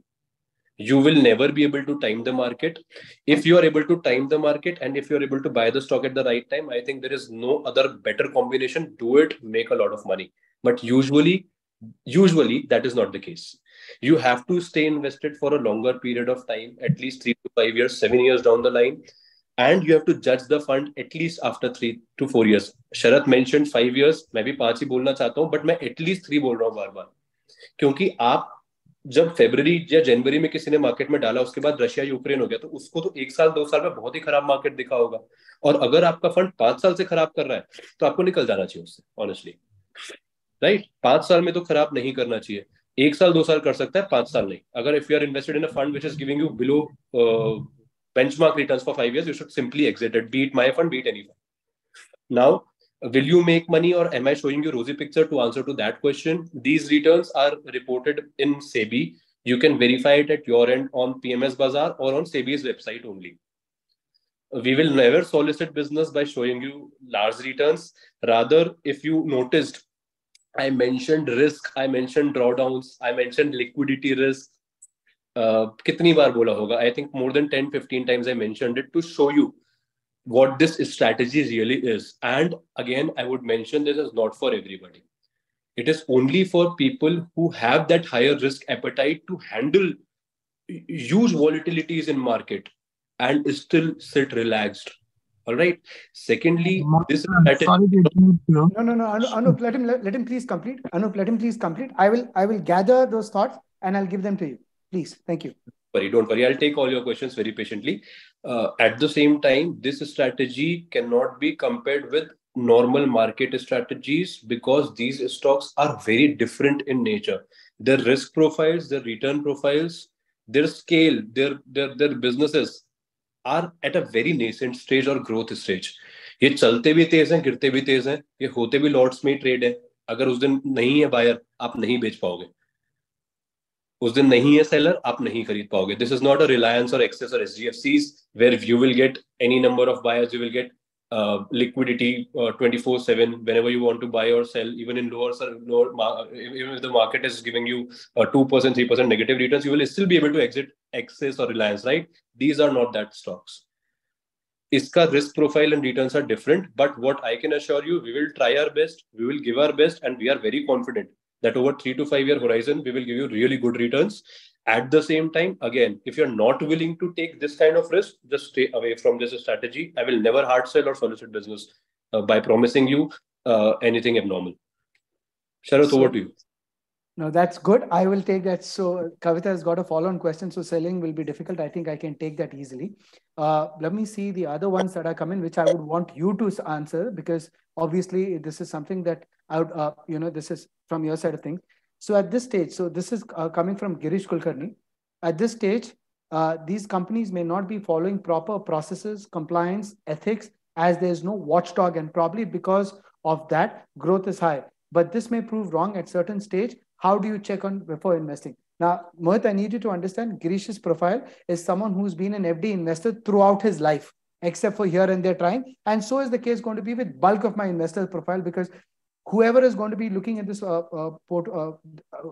You will never be able to time the market. If you are able to time the market and if you are able to buy the stock at the right time, I think there is no other better combination. Do it, make a lot of money. But usually that is not the case. You have to stay invested for a longer period of time, at least 3 to 5 years, 7 years down the line, and you have to judge the fund at least after 3 to 4 years. Sharath mentioned 5 years. मैं भी 5 ही बोलना चाहता हूँ, but मैं at least 3 बोल रहा हूँ बार बार, क्योंकि आप जब फरवरी या जनवरी में किसी ने मार्केट में डाला, उसके बाद रशिया यूक्रेन हो गया, तो उसको तो 1 साल 2 साल में बहुत ही खराब मार्केट दिखा होगा। और अगर आपका फंड 5 साल से खराब कर रहा है तो आपको निकल जाना चाहिए उससे, ऑनेस्टली, राइट। 5 साल में तो खराब नहीं करना चाहिए। 1 साल 2 साल कर सकता है, 5 साल नहीं। अगर if you are invested in a fund which is giving you below benchmark returns for 5 years, you should simply exit it, be it my fund, be it any fund. Now, will you make money, or am I showing you rosy picture? To answer to that question, these returns are reported in SEBI. You can verify it at your end on PMS Bazaar or on SEBI's website only. We will never solicit business by showing you large returns. Rather, if you noticed, I mentioned risk, I mentioned drawdowns, I mentioned liquidity risk. कितनी बार बोला होगा? I think more than 10-15 times I mentioned it to show you what this strategy really is. And again, I would mention this is not for everybody. It is only for people who have that higher risk appetite to handle huge volatilities in market and still sit relaxed. All right. Secondly, this strategy. Sorry to interrupt you. No. Anup, let him please complete. Anup, let him please complete. I will gather those thoughts and I'll give them to you. Please. Thank you. Don't worry. I'll take all your questions very patiently. At the same time, this strategy cannot be compared with normal market strategies because these stocks are very different in nature. Their risk profiles, their return profiles, their scale, their businesses are at a very nascent stage or growth stage. ये चलते भी तेज हैं, गिरते भी तेज हैं, ये होते भी लॉट्स में ट्रेड है। अगर उस दिन नहीं है बायर, आप नहीं बेच पाओगे। उस दिन नहीं है सेलर, आप नहीं खरीद पाओगे। This is not a Reliance or Axis or HDFCs where you will get any number of buyers, you will get liquidity 24/7 whenever you want to buy or sell, even in lower even if the market is giving you 2% 3% negative returns, you will still be able to exit Axis or Reliance, right? These are not that stocks. Iska risk profile and returns are different, but what I can assure you, we will try our best, we will give our best, and we are very confident that over 3 to 5 year horizon, we will give you really good returns. At the same time, again, if you're not willing to take this kind of risk, just stay away from this strategy. I will never hard sell or solicit business by promising you anything abnormal. Sharath, over to you. No, that's good. I will take that. So Kavita has got a follow-on question. So selling will be difficult. I think I can take that easily. Let me see the other ones that are coming, which I would want you to answer, because obviously this is something that I would, this is from your side of things. So at this stage, so this is coming from Girish Kulkarni. At this stage, these companies may not be following proper processes, compliance, ethics, as there's no watchdog, and probably because of that, growth is high. But this may prove wrong at certain stage. how do you check on before investing? Now, Mohit, I need you to understand Girish's profile is someone who's been an FD investor throughout his life, except for here and there trying. And so is the case going to be with bulk of my investor profile, because whoever is going to be looking at this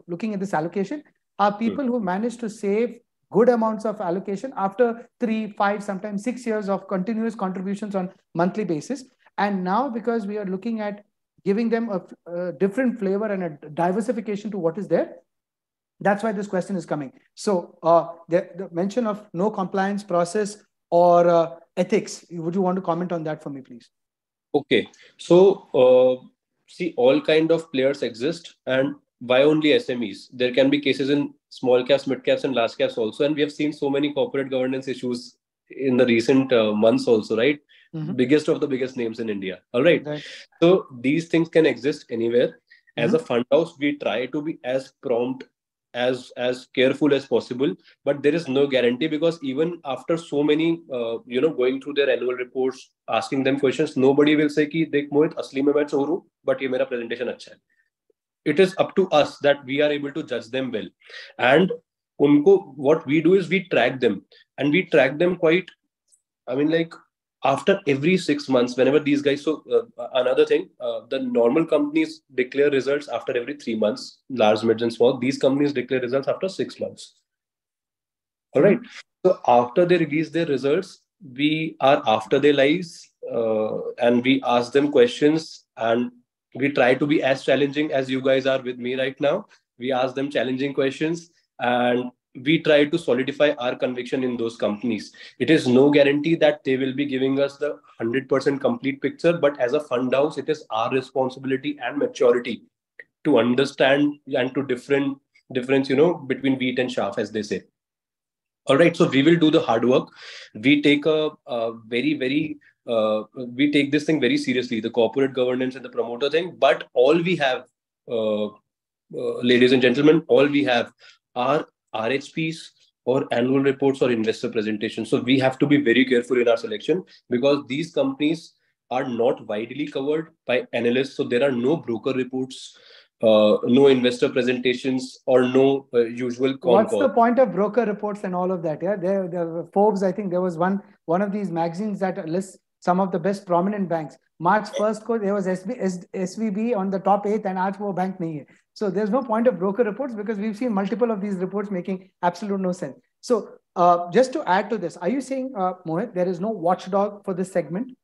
looking at this allocation are people who managed to save good amounts of allocation after 3, 5, sometimes 6 years of continuous contributions on monthly basis. And now, because we are looking at giving them a different flavor and a diversification to what is there, that's why this question is coming. So the mention of no compliance process or ethics, would you want to comment on that for me, please? Okay. So see, all kind of players exist, and why only SMEs? There can be cases in small caps, mid caps, and large caps also. And we have seen so many corporate governance issues in the recent months also, right? Biggest of the biggest names in India. All right. So these things can exist anywhere. As a fund house, we try to be as prompt, as careful as possible, but there is no guarantee, because even after so many going through their annual reports, asking them questions, nobody will say ki dekh Mohit, asli mein main chor hu, but ye mera presentation acha hai. It is up to us that we are able to judge them well. And what we do is we track them, and we track them quite, like after every 6 months, whenever these guys. So another thing, the normal companies declare results after every 3 months, large, mid, and small. These companies declare results after 6 months. All right. So after they release their results, we are after their lives, and we ask them questions, and we try to be as challenging as you guys are with me right now. We ask them challenging questions, and we try to solidify our conviction in those companies. It is no guarantee that they will be giving us the 100% complete picture, but as a fund house, it is our responsibility and maturity to understand and to difference, between wheat and chaff, as they say. All right, so we will do the hard work. We take we take this thing very seriously, the corporate governance and the promoter thing. But all we have, ladies and gentlemen, all we have are RHPs or annual reports or investor presentations. So we have to be very careful in our selection, because these companies are not widely covered by analysts. So there are no broker reports, no investor presentations, or no usual con What's call. the point of broker reports and all of that? Yeah, there Forbes, I think there was one of these magazines that lists some of the best prominent banks. March 1st, there was SVB on the top 8, and aaj wo bank nahi hai. So there's no point of broker reports, because we've seen multiple of these reports making absolute no sense. So just to add to this, are you saying, Mohit, there is no watchdog for this segment?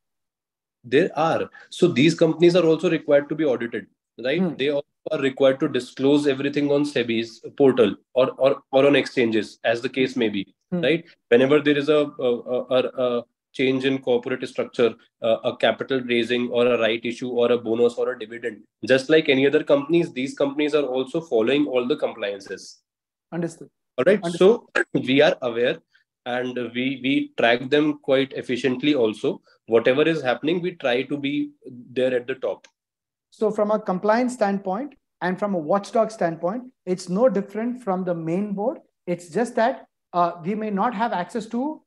There are. So these companies are also required to be audited, right? They also are required to disclose everything on SEBI's portal or on exchanges, as the case may be, right? Whenever there is a change in corporate structure, a capital raising or a right issue or a bonus or a dividend, just like any other companies, these companies are also following all the compliances. Understood. All right. Understood. So we are aware, and we track them quite efficiently also. Whatever is happening, we try to be there at the top. So from a compliance standpoint and from a watchdog standpoint, it's no different from the main board. It's just that we may not have access to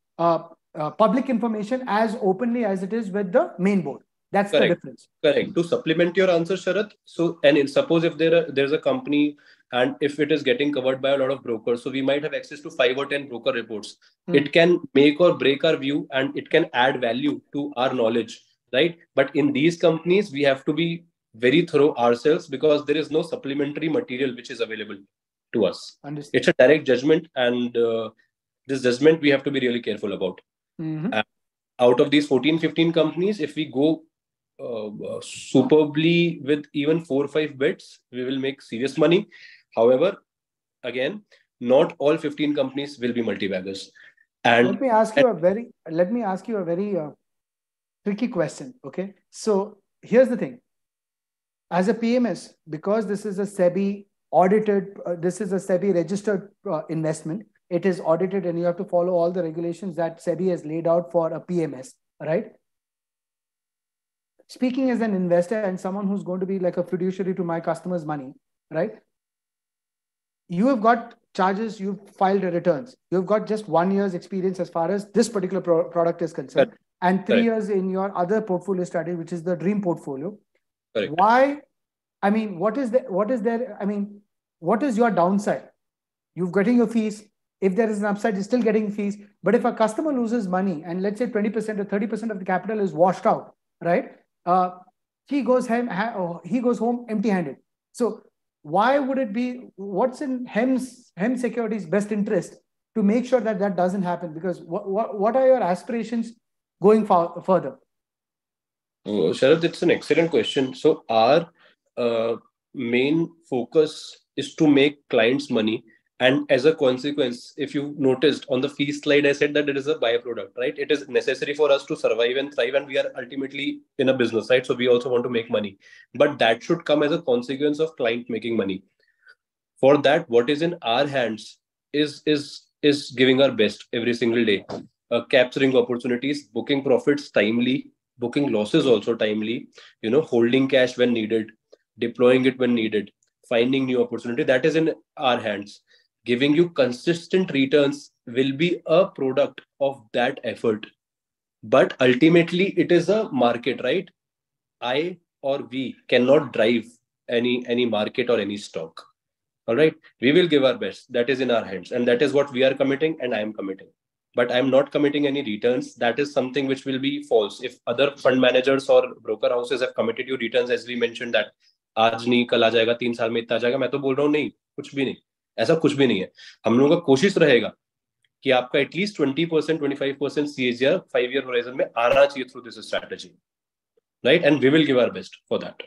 public information as openly as it is with the main board. That's correct. The difference. Correct. To supplement your answer, Sharath, so suppose if there's a company, and if it is getting covered by a lot of brokers, so we might have access to 5 or 10 broker reports. It can make or break our view, and it can add value to our knowledge, right? But in these companies, we have to be very thorough ourselves, because there is no supplementary material which is available to us. Understood. It's a direct judgment, and this judgment we have to be really careful about. Out of these 14, 15 companies, if we go superbly with even 4 or 5 bets, we will make serious money. However, again, not all 15 companies will be multi-baggers. And let me ask you a very tricky question. Okay, so here's the thing. As a PMS, because this is a SEBI audited, this is a SEBI registered investment, it is audited, and you have to follow all the regulations that SEBI has laid out for a PMS, right? Speaking as an investor and someone who's going to be like a fiduciary to my customers' money, right? You have got charges, you've filed returns, you've got just 1 year's experience as far as this particular product is concerned, and 3 years in your other portfolio strategy, which is the dream portfolio. Correct. Why? I mean, what is there? I mean, what is your downside? You're getting your fees. If there is an upside, you're still getting fees. But if a customer loses money and let's say 20% or 30% of the capital is washed out, right? He goes home empty-handed. So why would it be, what's in Hem Securities' best interest to make sure that that doesn't happen? Because what are your aspirations going further? Sharad, it's an excellent question. So our main focus is to make clients money. And as a consequence, if you noticed on the fee slide, I said that it is a byproduct, right? It is necessary for us to survive and thrive, and we are ultimately in a business, right? So we also want to make money. But that should come as a consequence of client making money. For that, what is in our hands is giving our best every single day, capturing opportunities, booking profits timely, booking losses also timely, holding cash when needed, deploying it when needed, finding new opportunity. That is in our hands. Giving you consistent returns will be a product of that effort. But ultimately, it is a market, right? I or we cannot drive any market or any stock. All right, we will give our best. That is in our hands, and that is what we are committing, and I am committing. But I am not committing any returns. That is something which will be false. If other fund managers or broker houses have committed you returns, as we mentioned that आज नहीं कल आ जाएगा 3 साल में इतना आ जाएगा, मैं तो बोल रहा हूँ नहीं, कुछ भी नहीं, ऐसा कुछ भी नहीं है. हम लोगों का कोशिश रहेगा कि आपका एटलीस्ट 20% 25% CAGR 5-year horizon में आना चाहिए through this strategy, right? And we will give our best for that.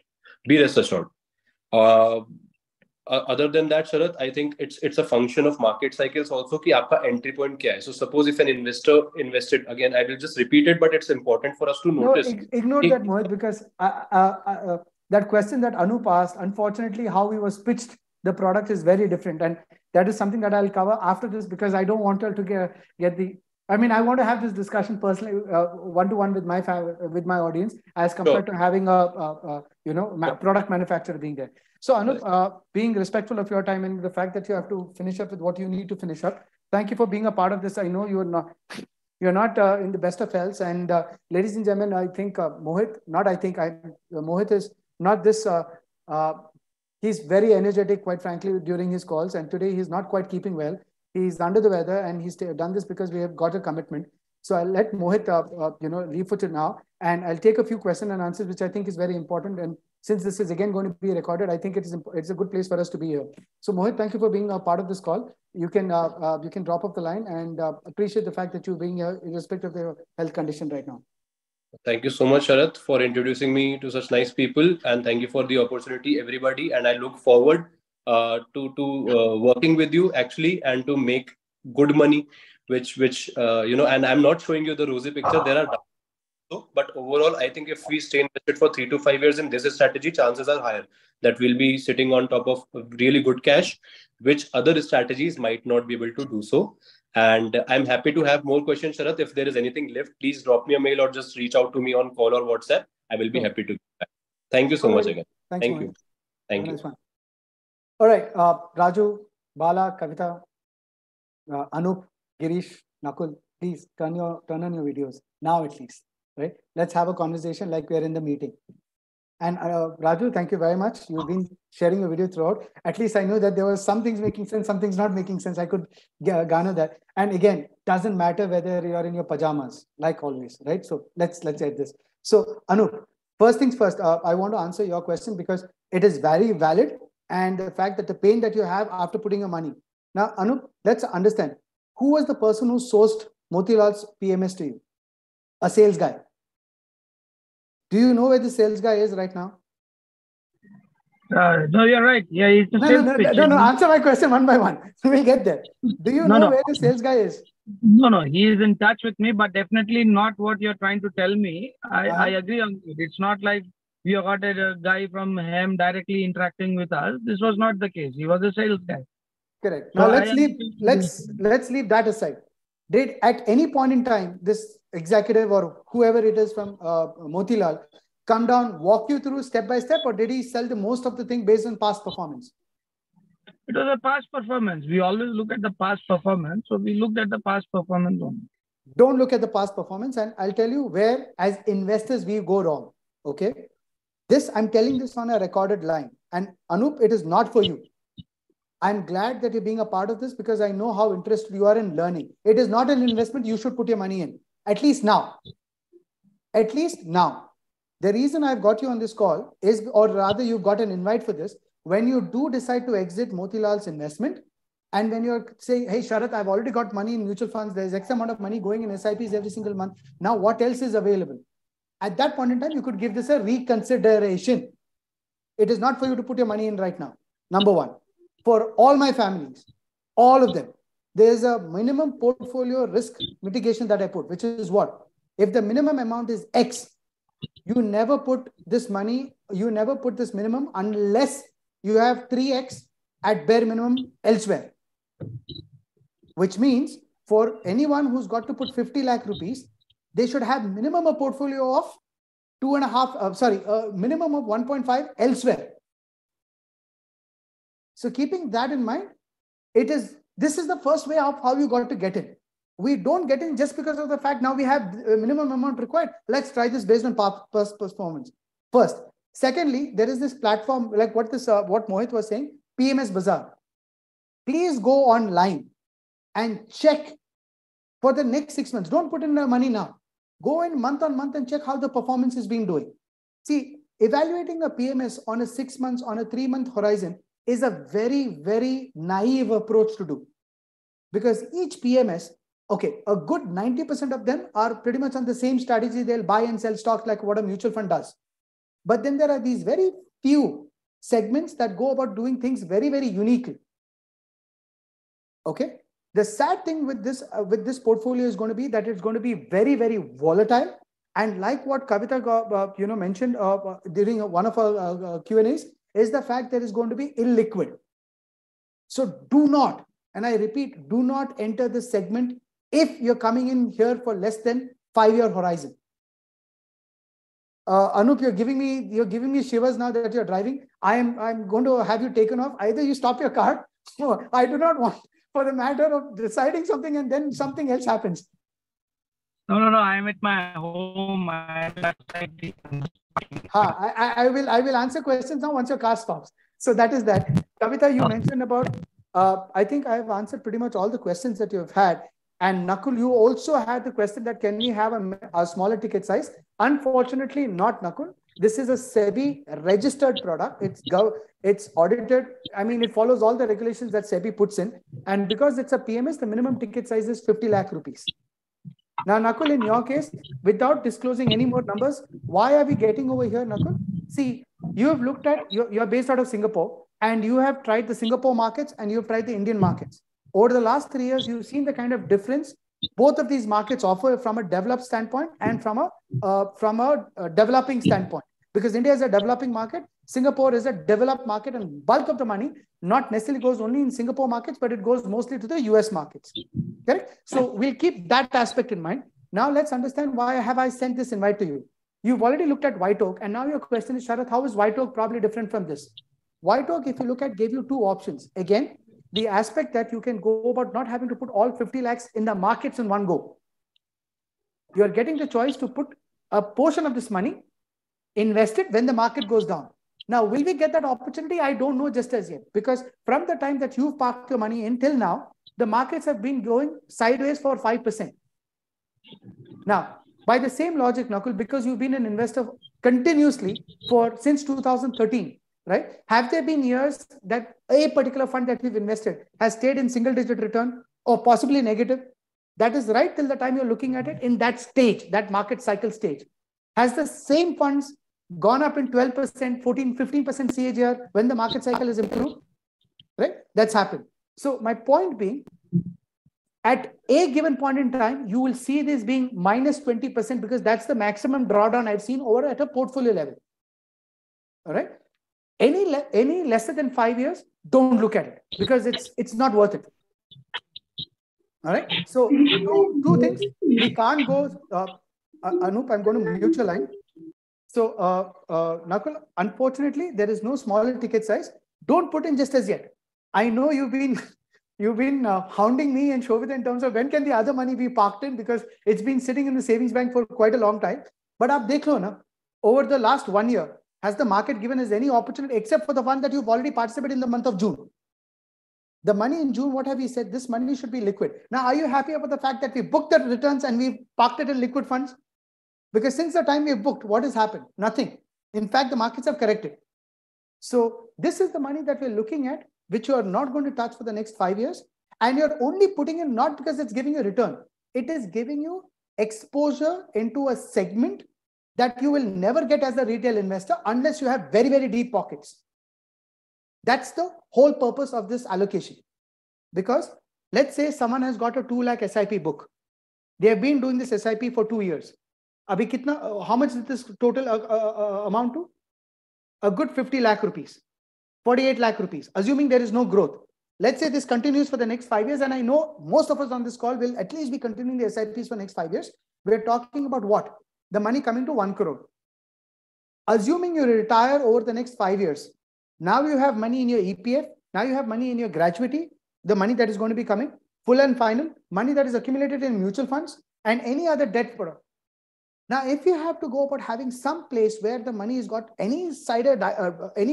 Be rest assured. Other than that, Sharath, I think it's a function of market cycles also कि आपका entry point क्या है. So suppose if an investor invested, again I will just repeat it, but it's important for us to notice. No, ignore that, Mohit, because that question that Anup asked, unfortunately, how we was pitched the product is very different, and that is something that I'll cover after this, because I don't want her to get the. I mean, I want to have this discussion personally, one-to-one with my audience, as compared to having a product manufacturer being there. So Anup, being respectful of your time and the fact that you have to finish up with what you need to finish up, thank you for being a part of this. I know you're not in the best of health, and ladies and gentlemen, I think Mohit is not this. He's very energetic, quite frankly, during his calls, and today he's not quite keeping well. He's under the weather, and he's done this because we have got a commitment. So I'll let Mohit, refoot it now, and I'll take a few questions and answers, which I think is very important. And since this is again going to be recorded, I think it's a good place for us to be here. So Mohit, thank you for being a part of this call. You can drop off the line, and appreciate the fact that you're being here irrespective of your health condition right now. Thank you so much, Sharath, for introducing me to such nice people, and thank you for the opportunity, everybody. And I look forward to working with you actually, and to make good money, which and I'm not showing you the rosy picture. There are but overall, I think if we stay invested for 3 to 5 years in this strategy, chances are higher that we'll be sitting on top of really good cash, which other strategies might not be able to do so. And I'm happy to have more questions, Sharath. If there is anything left, please drop me a mail or just reach out to me on call or WhatsApp. I will be happy to get back. Thank you so much again. Thank you. Thank you. All right, Raju, Bala, Kavita, Anup, Girish, Nakul, please turn on your videos now at least. Right? Let's have a conversation like we're in the meeting. And Raju, thank you very much. You've been sharing your video throughout. At least I know that there were some things making sense, some things not making sense. I could garner that. And again, doesn't matter whether you're in your pajamas, like always, right? So let's add this. So Anup, first things first, I want to answer your question because it is very valid. And the fact that the pain that you have after putting your money. Now, Anup, let's understand. Who was the person who sourced Motilal's PMS to you? A sales guy. Do you know where the sales guy is right now? No, you're right. Yeah, it's a sales pitch. No. Answer my question one by one. We'll get there. Do you know where the sales guy is? No. He is in touch with me, but definitely not what you're trying to tell me. I agree on it. It's not like we got a guy from him directly interacting with us. This was not the case. He was a sales guy. Correct. Now let's leave that aside. Did at any point in time this executive or whoever it is from Motilal come down, walk you through step by step, or did he sell the most of the thing based on past performance? It was a past performance. We always look at the past performance. So we looked at the past performance only. Don't look at the past performance. And I'll tell you where as investors we go wrong. Okay. I'm telling this on a recorded line. And Anup, it is not for you. I'm glad that you're being a part of this because I know how interested you are in learning. It is not an investment you should put your money in, at least now. At least now. The reason I've got you on this call is, or rather you've got an invite for this, when you do decide to exit Motilal's investment, and when you're saying, hey, Sharath, I've already got money in mutual funds, there's X amount of money going in SIPs every single month. Now, what else is available? At that point in time, you could give this a reconsideration. It is not for you to put your money in right now. Number one, for all my families, all of them, there's a minimum portfolio risk mitigation that I put, which is what? If the minimum amount is X, you never put this money, you never put this minimum unless you have 3X at bare minimum elsewhere. Which means for anyone who's got to put 50 lakh rupees, they should have minimum a portfolio of minimum of 1.5 elsewhere. So keeping that in mind, this is the first way of how you got to get in. We don't get in just because of the fact now we have a minimum amount required. Let's try this based on past performance. First. Secondly, there is this platform like what Mohit was saying, PMS Bazaar. Please go online and check for the next 6 months. Don't put in the money now. Go in month on month and check how the performance is being doing. See, evaluating a PMS on a 6 months, on a 3-month horizon is a very, very naive approach to do. Because each PMS, okay, a good 90% of them are pretty much on the same strategy. They'll buy and sell stocks like what a mutual fund does. But then there are these very few segments that go about doing things very, very uniquely. Okay. The sad thing with this portfolio is going to be that it's going to be very, very volatile. And like what Kavita mentioned during one of our Q&As, is the fact that it's going to be illiquid. So do not, and I repeat, do not enter this segment if you're coming in here for less than 5-year horizon. Anup, you're giving me shivers now that you're driving. I'm going to have you taken off. Either you stop your car. No, I do not want for the matter of deciding something and then something else happens. No. I'm at my home. I will answer questions now once your car stops. So that is that. Kavita, you mentioned about. I think I have answered pretty much all the questions that you have had. And Nakul, you also had the question that can we have a smaller ticket size? Unfortunately, not, Nakul. This is a SEBI registered product. It's audited. I mean, it follows all the regulations that SEBI puts in. And because it's a PMS, the minimum ticket size is 50 lakh rupees. Now, Nakul, in your case, without disclosing any more numbers, why are we getting over here, Nakul? See, you have looked at, you're based out of Singapore, and you have tried the Singapore markets and you've tried the Indian markets. Over the last 3 years, you've seen the kind of difference both of these markets offer from a developed standpoint and from a developing standpoint. Because India is a developing market, Singapore is a developed market, and bulk of the money not necessarily goes only in Singapore markets, but it goes mostly to the US markets. Correct? So we'll keep that aspect in mind. Now let's understand why have I sent this invite to you. You've already looked at White Oak, and now your question is, Sharath, how is White Oak probably different from this? White Oak, if you look at, gave you 2 options. Again, the aspect that you can go about not having to put all 50 lakhs in the markets in one go. You're getting the choice to put a portion of this money, invest it when the market goes down. Now, will we get that opportunity? I don't know just as yet, because from the time that you've parked your money in till now, the markets have been going sideways for 5%. Now, by the same logic, Nakul, because you've been an investor continuously since 2013, right? Have there been years that a particular fund that you've invested has stayed in single-digit return or possibly negative? That is right till the time you're looking at it in that stage, that market cycle stage. Has the same funds gone up in 12%, 14, 15% CAGR when the market cycle is improved? Right? That's happened. So my point being, at a given point in time, you will see this being minus 20% because that's the maximum drawdown I've seen over at a portfolio level. All right. Any lesser than 5 years, don't look at it because it's not worth it. All right. So 2 things. We can't go, Anup, I'm going to mute your line. So Nakul, unfortunately, there is no smaller ticket size. Don't put in just as yet. I know you've been hounding me and Shobhita in terms of when can the other money be parked in, because it's been sitting in the savings bank for quite a long time. But aap dekh lo na, over the last 1 year, has the market given us any opportunity except for the one that you've already participated in the month of June? The money in June, what have we said? This money should be liquid. Now, are you happy about the fact that we booked the returns and we parked it in liquid funds? Because since the time we booked, what has happened? Nothing. In fact, the markets have corrected. So this is the money that we're looking at, which you are not going to touch for the next 5 years. And you're only putting in not because it's giving you a return. It is giving you exposure into a segment that you will never get as a retail investor unless you have very, very deep pockets. That's the whole purpose of this allocation. Because let's say someone has got a 2 lakh SIP book. They have been doing this SIP for 2 years. Abhi kitna, how much is this total amount to? A good 50 lakh rupees, 48 lakh rupees, assuming there is no growth. Let's say this continues for the next 5 years. And I know most of us on this call will at least be continuing the SIPs for the next 5 years. We're talking about what? The money coming to 1 crore. Assuming you retire over the next 5 years. Now you have money in your EPF. Now you have money in your gratuity, the money that is going to be coming, full and final, money that is accumulated in mutual funds and any other debt product. Now, if you have to go about having some place where the money has got any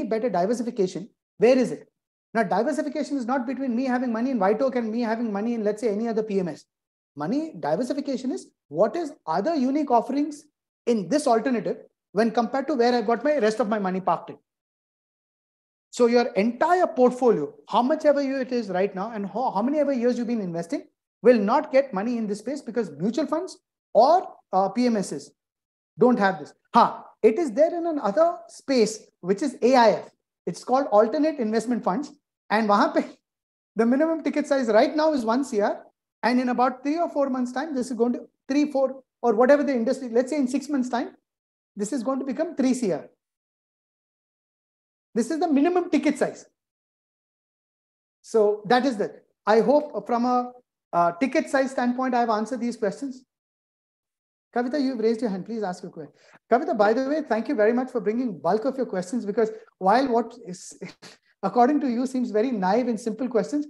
better diversification, where is it? Now, diversification is not between me having money in White Oak and me having money in, let's say, any other PMS. Money diversification is what is other unique offerings in this alternative when compared to where I've got my rest of my money parked in. So your entire portfolio, how much ever it is right now and how many ever years you've been investing will not get money in this space because mutual funds or PMSs don't have this. It is there in another space, which is AIF. It's called alternate investment funds. And the minimum ticket size right now is 1 CR. And in about 3 or 4 months time, this is going to 3, 4 or whatever the industry, let's say in 6 months time, this is going to become 3 CR. This is the minimum ticket size. So that is that. I hope from a ticket size standpoint, I have answered these questions. Kavita, you've raised your hand. Please ask your question. Kavita, by the way, thank you very much for bringing bulk of your questions because while what is, according to you, seems very naive and simple questions,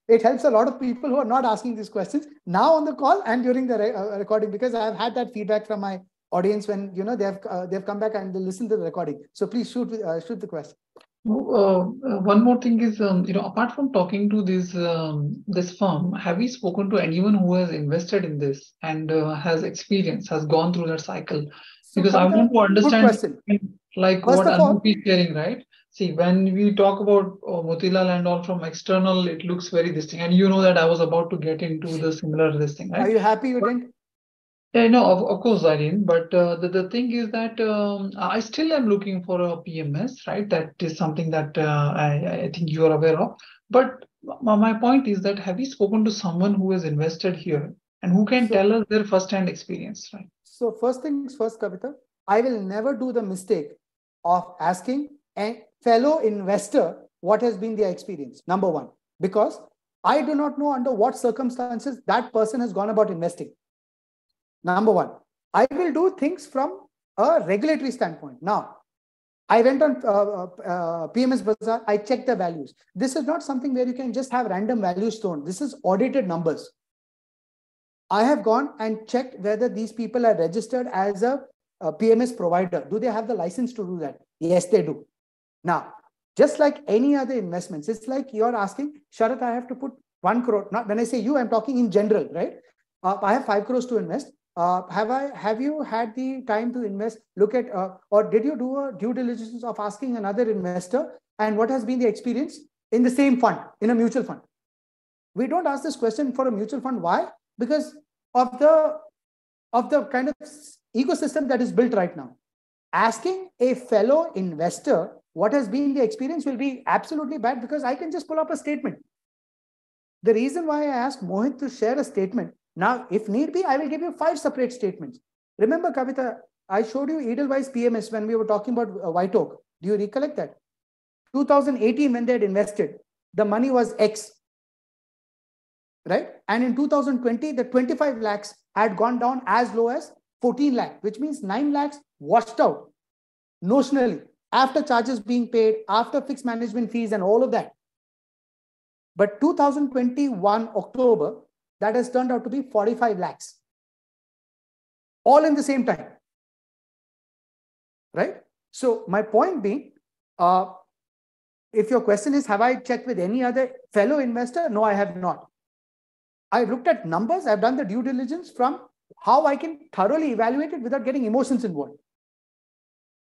it helps a lot of people who are not asking these questions now on the call and during the recording because I have had that feedback from my audience when they've come back and they listen to the recording. So please shoot the question. One more thing is, apart from talking to this firm, have you spoken to anyone who has invested in this and has experience, has gone through that cycle? So because I want to understand, like what Anup is sharing, right? See, when we talk about Motilal and all from external, it looks very distinct. And you know that I was about to get into the similar this thing, right? Are you happy you didn't? Yeah, no, of course I didn't. But the thing is that I still am looking for a PMS, right? That is something that I think you are aware of. But my point is that have you spoken to someone who has invested here and who can tell us their first-hand experience, right? So first things first, Kavita, I will never do the mistake of asking a fellow investor what has been their experience, number one, because I do not know under what circumstances that person has gone about investing. Number one, I will do things from a regulatory standpoint. Now, I went on PMS Bazaar, I checked the values. This is not something where you can just have random values thrown. This is audited numbers. I have gone and checked whether these people are registered as a PMS provider. Do they have the license to do that? Yes, they do. Now, just like any other investments, it's like you're asking, Sharath, I have to put 1 crore. Now, when I say you, I'm talking in general, right? I have 5 crores to invest. Have you had the time to invest, look at, or did you do a due diligence of asking another investor and what has been the experience in the same fund, in a mutual fund? We don't ask this question for a mutual fund. Why? Because of the kind of ecosystem that is built right now. Asking a fellow investor what has been the experience will be absolutely bad because I can just pull up a statement. The reason why I asked Mohit to share a statement, now, if need be, I will give you 5 separate statements. Remember, Kavita, I showed you Edelweiss PMS when we were talking about White Oak. Do you recollect that? 2018, when they had invested, the money was X, right? And in 2020, the 25 lakhs had gone down as low as 14 lakh, which means 9 lakhs washed out notionally after charges being paid, after fixed management fees and all of that. But 2021 October, that has turned out to be 45 lakhs. All in the same time. Right? So my point being, if your question is, have I checked with any other fellow investor? No, I have not. I looked at numbers. I've done the due diligence from how I can thoroughly evaluate it without getting emotions involved.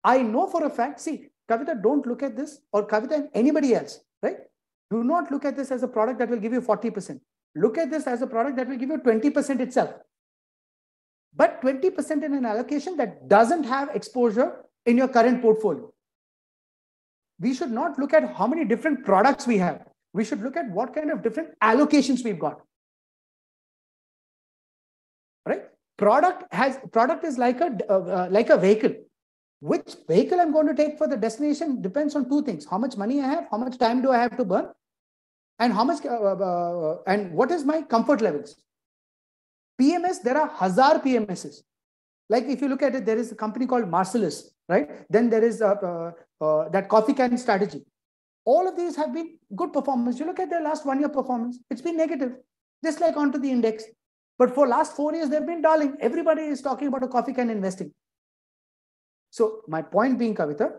I know for a fact, see, Kavita, don't look at this, or Kavita and anybody else, right? Do not look at this as a product that will give you 40%. Look at this as a product that will give you 20% itself. But 20% in an allocation that doesn't have exposure in your current portfolio. We should not look at how many different products we have. We should look at what kind of different allocations we've got. Right? Product is like a vehicle. Which vehicle I'm going to take for the destination depends on two things: how much money I have, how much time do I have to burn, and how much and what is my comfort levels. PMS, there are 1,000 PMSs. Like if you look at it, there is a company called Marcellus, right? Then there is that coffee can strategy. All of these have been good performance. You look at their last 1 year performance, it's been negative, just like onto the index. But for last 4 years, they've been darling. Everybody is talking about a coffee can investing. So my point being, Kavita,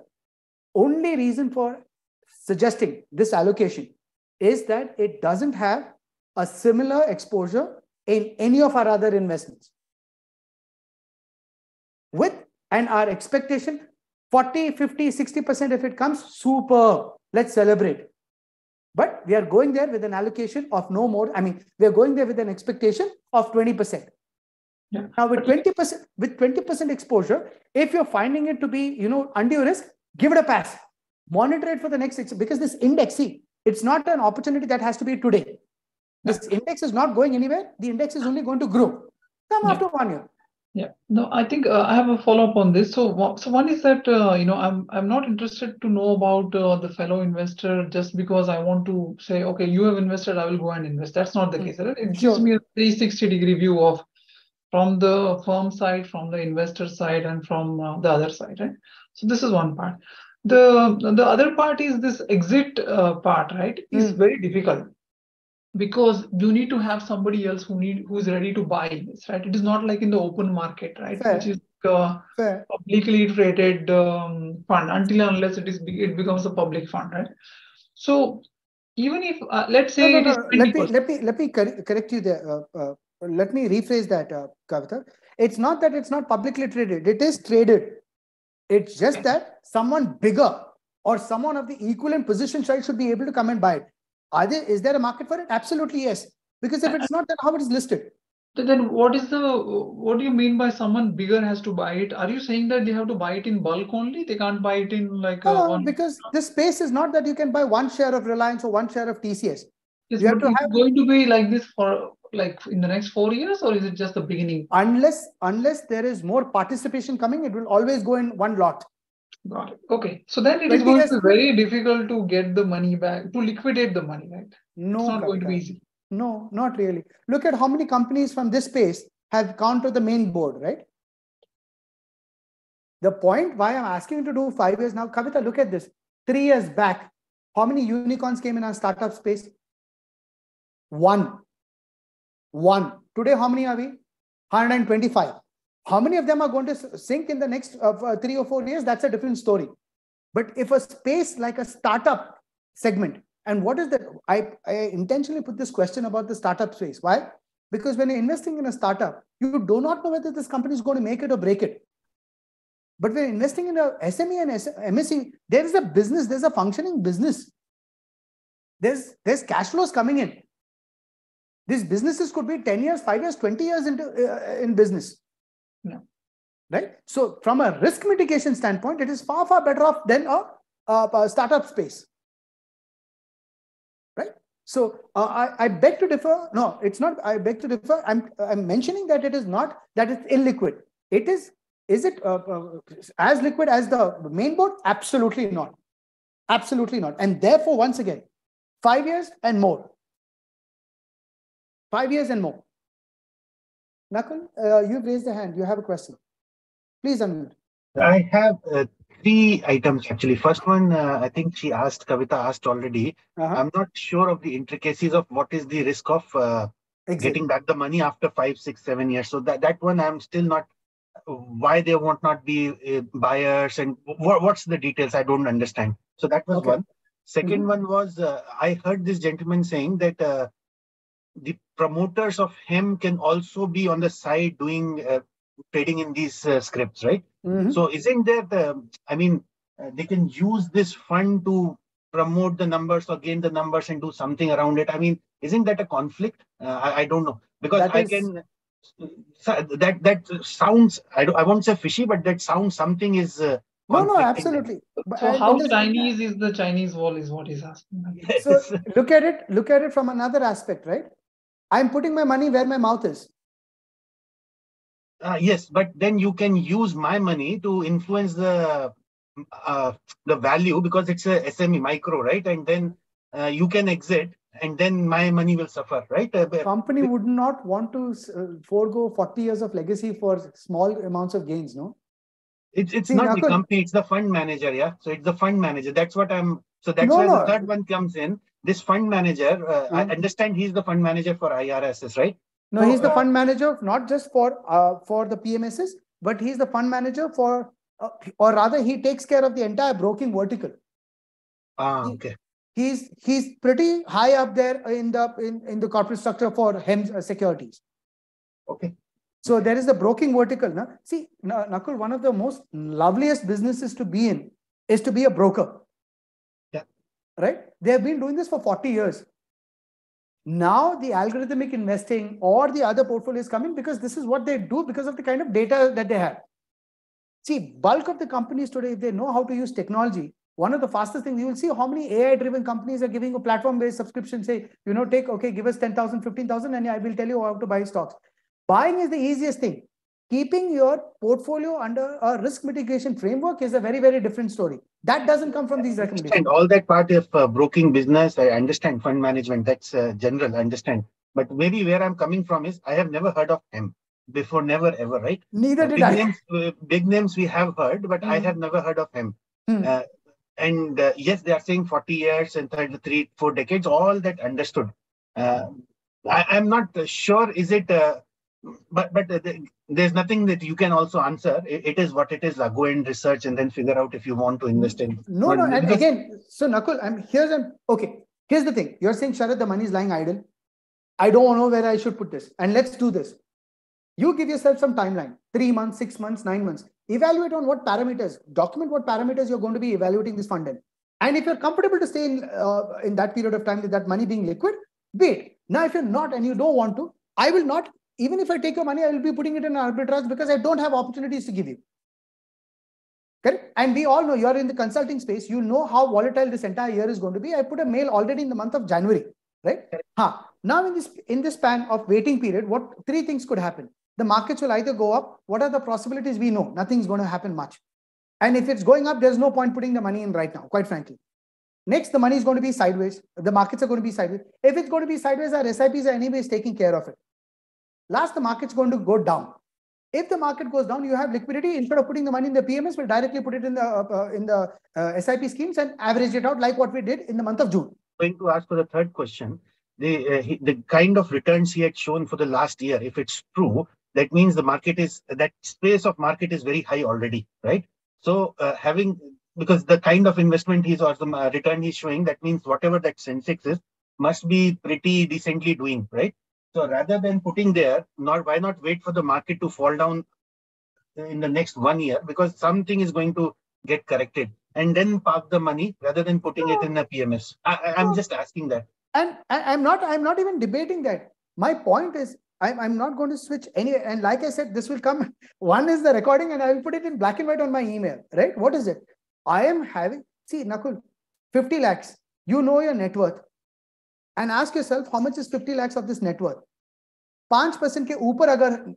only reason for suggesting this allocation is that it doesn't have a similar exposure in any of our other investments. And our expectation, 40, 50, 60%, if it comes, super, let's celebrate. But we are going there with an allocation of no more. I mean, we are going there with an expectation of 20%. Yeah. Now with 20% exposure, if you're finding it to be, undue risk, give it a pass. Monitor it for the next 6, because this index, see, it's not an opportunity that has to be today. This index is not going anywhere. The index is only going to grow. After 1 year. Yeah, no, I think I have a follow-up on this. So one is that, I'm not interested to know about the fellow investor just because I want to say, okay, you have invested, I will go and invest. That's not the case. Right? It gives me a 360-degree view of from the firm side, from the investor side, and from the other side, right? So this is one part. The other part is this exit part, right? Is very difficult because you need to have somebody else who is ready to buy this, right? It is not like in the open market, right? Fair. Which is publicly traded fund unless it becomes a public fund, right? So even if let's say it is 20%. Let me correct you there. Let me rephrase that, Kavita. It's not that it's not publicly traded. It is traded. It's just that someone bigger or someone of the equivalent position side should be able to come and buy it. Is there a market for it? Absolutely yes. Because if it's not, then how it is listed? Then what do you mean by someone bigger has to buy it? Are you saying that they have to buy it in bulk only? They can't buy it in like one? Because this space is not that you can buy one share of Reliance or one share of TCS. Yes, but is it going to be like this for like in the next 4 years, or is it just the beginning? Unless there is more participation coming, it will always go in one lot. Got it. Okay. So then it is going to be very difficult to get the money back, to liquidate the money, right? No, it's not going to be easy. No, not really. Look at how many companies from this space have gone to the main board, right? The point why I'm asking you to do 5 years now, Kavita, look at this. 3 years back, how many unicorns came in our startup space? One. Today, how many are we? 125. How many of them are going to sink in the next 3 or 4 years? That's a different story. But if a space like a startup segment, and what is that? I intentionally put this question about the startup space. Why? Because when you're investing in a startup, you do not know whether this company is going to make it or break it. But when you're investing in a SME and MSE, there is a business, there's a functioning business. There's cash flows coming in. These businesses could be 10 years, 5 years, 20 years in business. Yeah. Right? So from a risk mitigation standpoint, it is far, far better off than a startup space. Right? So I beg to differ. No, it's not. I beg to differ. I'm mentioning that it is not that it's illiquid. Is it as liquid as the main board? Absolutely not. Absolutely not. And therefore, once again, 5 years and more. 5 years and more. Nakul, you've raised a hand. You have a question. Please unmute. I have 3 items actually. First one, I think Kavita asked already. I'm not sure of the intricacies of what is the risk of getting back the money after 5, 6, 7 years. So that one I'm still not, why there won't not be buyers and what's the details? I don't understand. So that was one. Second one was, I heard this gentleman saying that the promoters of him can also be on the side doing trading in these scripts, right? So isn't there, they can use this fund to promote the numbers or gain the numbers and do something around it. I mean, isn't that a conflict? I don't know, because that sounds, I won't say fishy, but that sounds something is no, absolutely. So how Chinese is the Chinese wall is what he's asking. Yes. So look at it from another aspect, right? I'm putting my money where my mouth is. Yes, but then you can use my money to influence the value, because it's a SME micro, right? And then you can exit, and then my money will suffer, right? Company would not want to forego 40 years of legacy for small amounts of gains, no? It's not the company, it's the fund manager, yeah? So it's the fund manager. That's what so that's where the third one comes in. This fund manager, I understand he's the fund manager for IRSs, right? No, he's the fund manager, not just for the PMSs, but he's the fund manager for, or rather he takes care of the entire broking vertical. Okay. He's pretty high up there in the corporate structure for HEMS Securities. Okay. So there is the broking vertical. Na? See, Nakul, one of the most loveliest businesses to be in is to be a broker. Yeah. Right? They have been doing this for 40 years. Now the algorithmic investing or the other portfolios come in because this is what they do because of the kind of data that they have. See, bulk of the companies today, if they know how to use technology, one of the fastest things, you will see how many AI-driven companies are giving a platform-based subscription, say, give us 10,000, 15,000, and I will tell you how to buy stocks. Buying is the easiest thing. Keeping your portfolio under a risk mitigation framework is a very, very different story. That doesn't come from these recommendations. All that part of broking business, I understand. Fund management, that's general, I understand. But maybe where I'm coming from is, I have never heard of him before, never ever, right? Neither did I. Big names we have heard, but I have never heard of him. Yes, they are saying 40 years and 3-4 decades, all that understood. I'm not sure, is it... But there's nothing that you can also answer. It is what it is. Go and research and then figure out if you want to invest in. No. And again, so Nakul, here's the thing. You're saying, Sharad, the money is lying idle. I don't know where I should put this. And let's do this. You give yourself some timeline, 3 months, 6 months, 9 months. Evaluate on what parameters, document what parameters you're going to be evaluating this fund in. And if you're comfortable to stay in that period of time with that money being liquid, wait. Now, if you're not and you don't want to, I will not. Even if I take your money, I will be putting it in arbitrage because I don't have opportunities to give you. Correct? And we all know you're in the consulting space. You know how volatile this entire year is going to be. I put a mail already in the month of January, right? Now in this span of waiting period, 3 things could happen. The markets will either go up. What are the possibilities? We know nothing's going to happen much. And if it's going up, there's no point putting the money in right now, quite frankly. Next, the money is going to be sideways. The markets are going to be sideways. If it's going to be sideways, our SIPs are anyways taking care of it. Last, the market's going to go down. If the market goes down, you have liquidity. Instead of putting the money in the PMS, we'll directly put it in the SIP schemes and average it out like what we did in the month of June. I'm going to ask for the third question. The kind of returns he had shown for the last year, if it's true, that means that space of market is very high already, right? So because the kind of investment or the return he's showing, that means whatever that Sensex is must be pretty decently doing, right? So rather than putting there, why not wait for the market to fall down in the next 1 year, because something is going to get corrected, and then park the money rather than putting it in a PMS. I'm just asking that. And I'm not even debating that. My point is, I'm not going to switch any. And like I said, this will come. One is the recording, and I will put it in black and white on my email. Right? What is it? I am having. See, Nakul, 50 lakhs. You know your net worth. And ask yourself, how much is 50 lakhs of this net worth? 5% के ऊपर अगर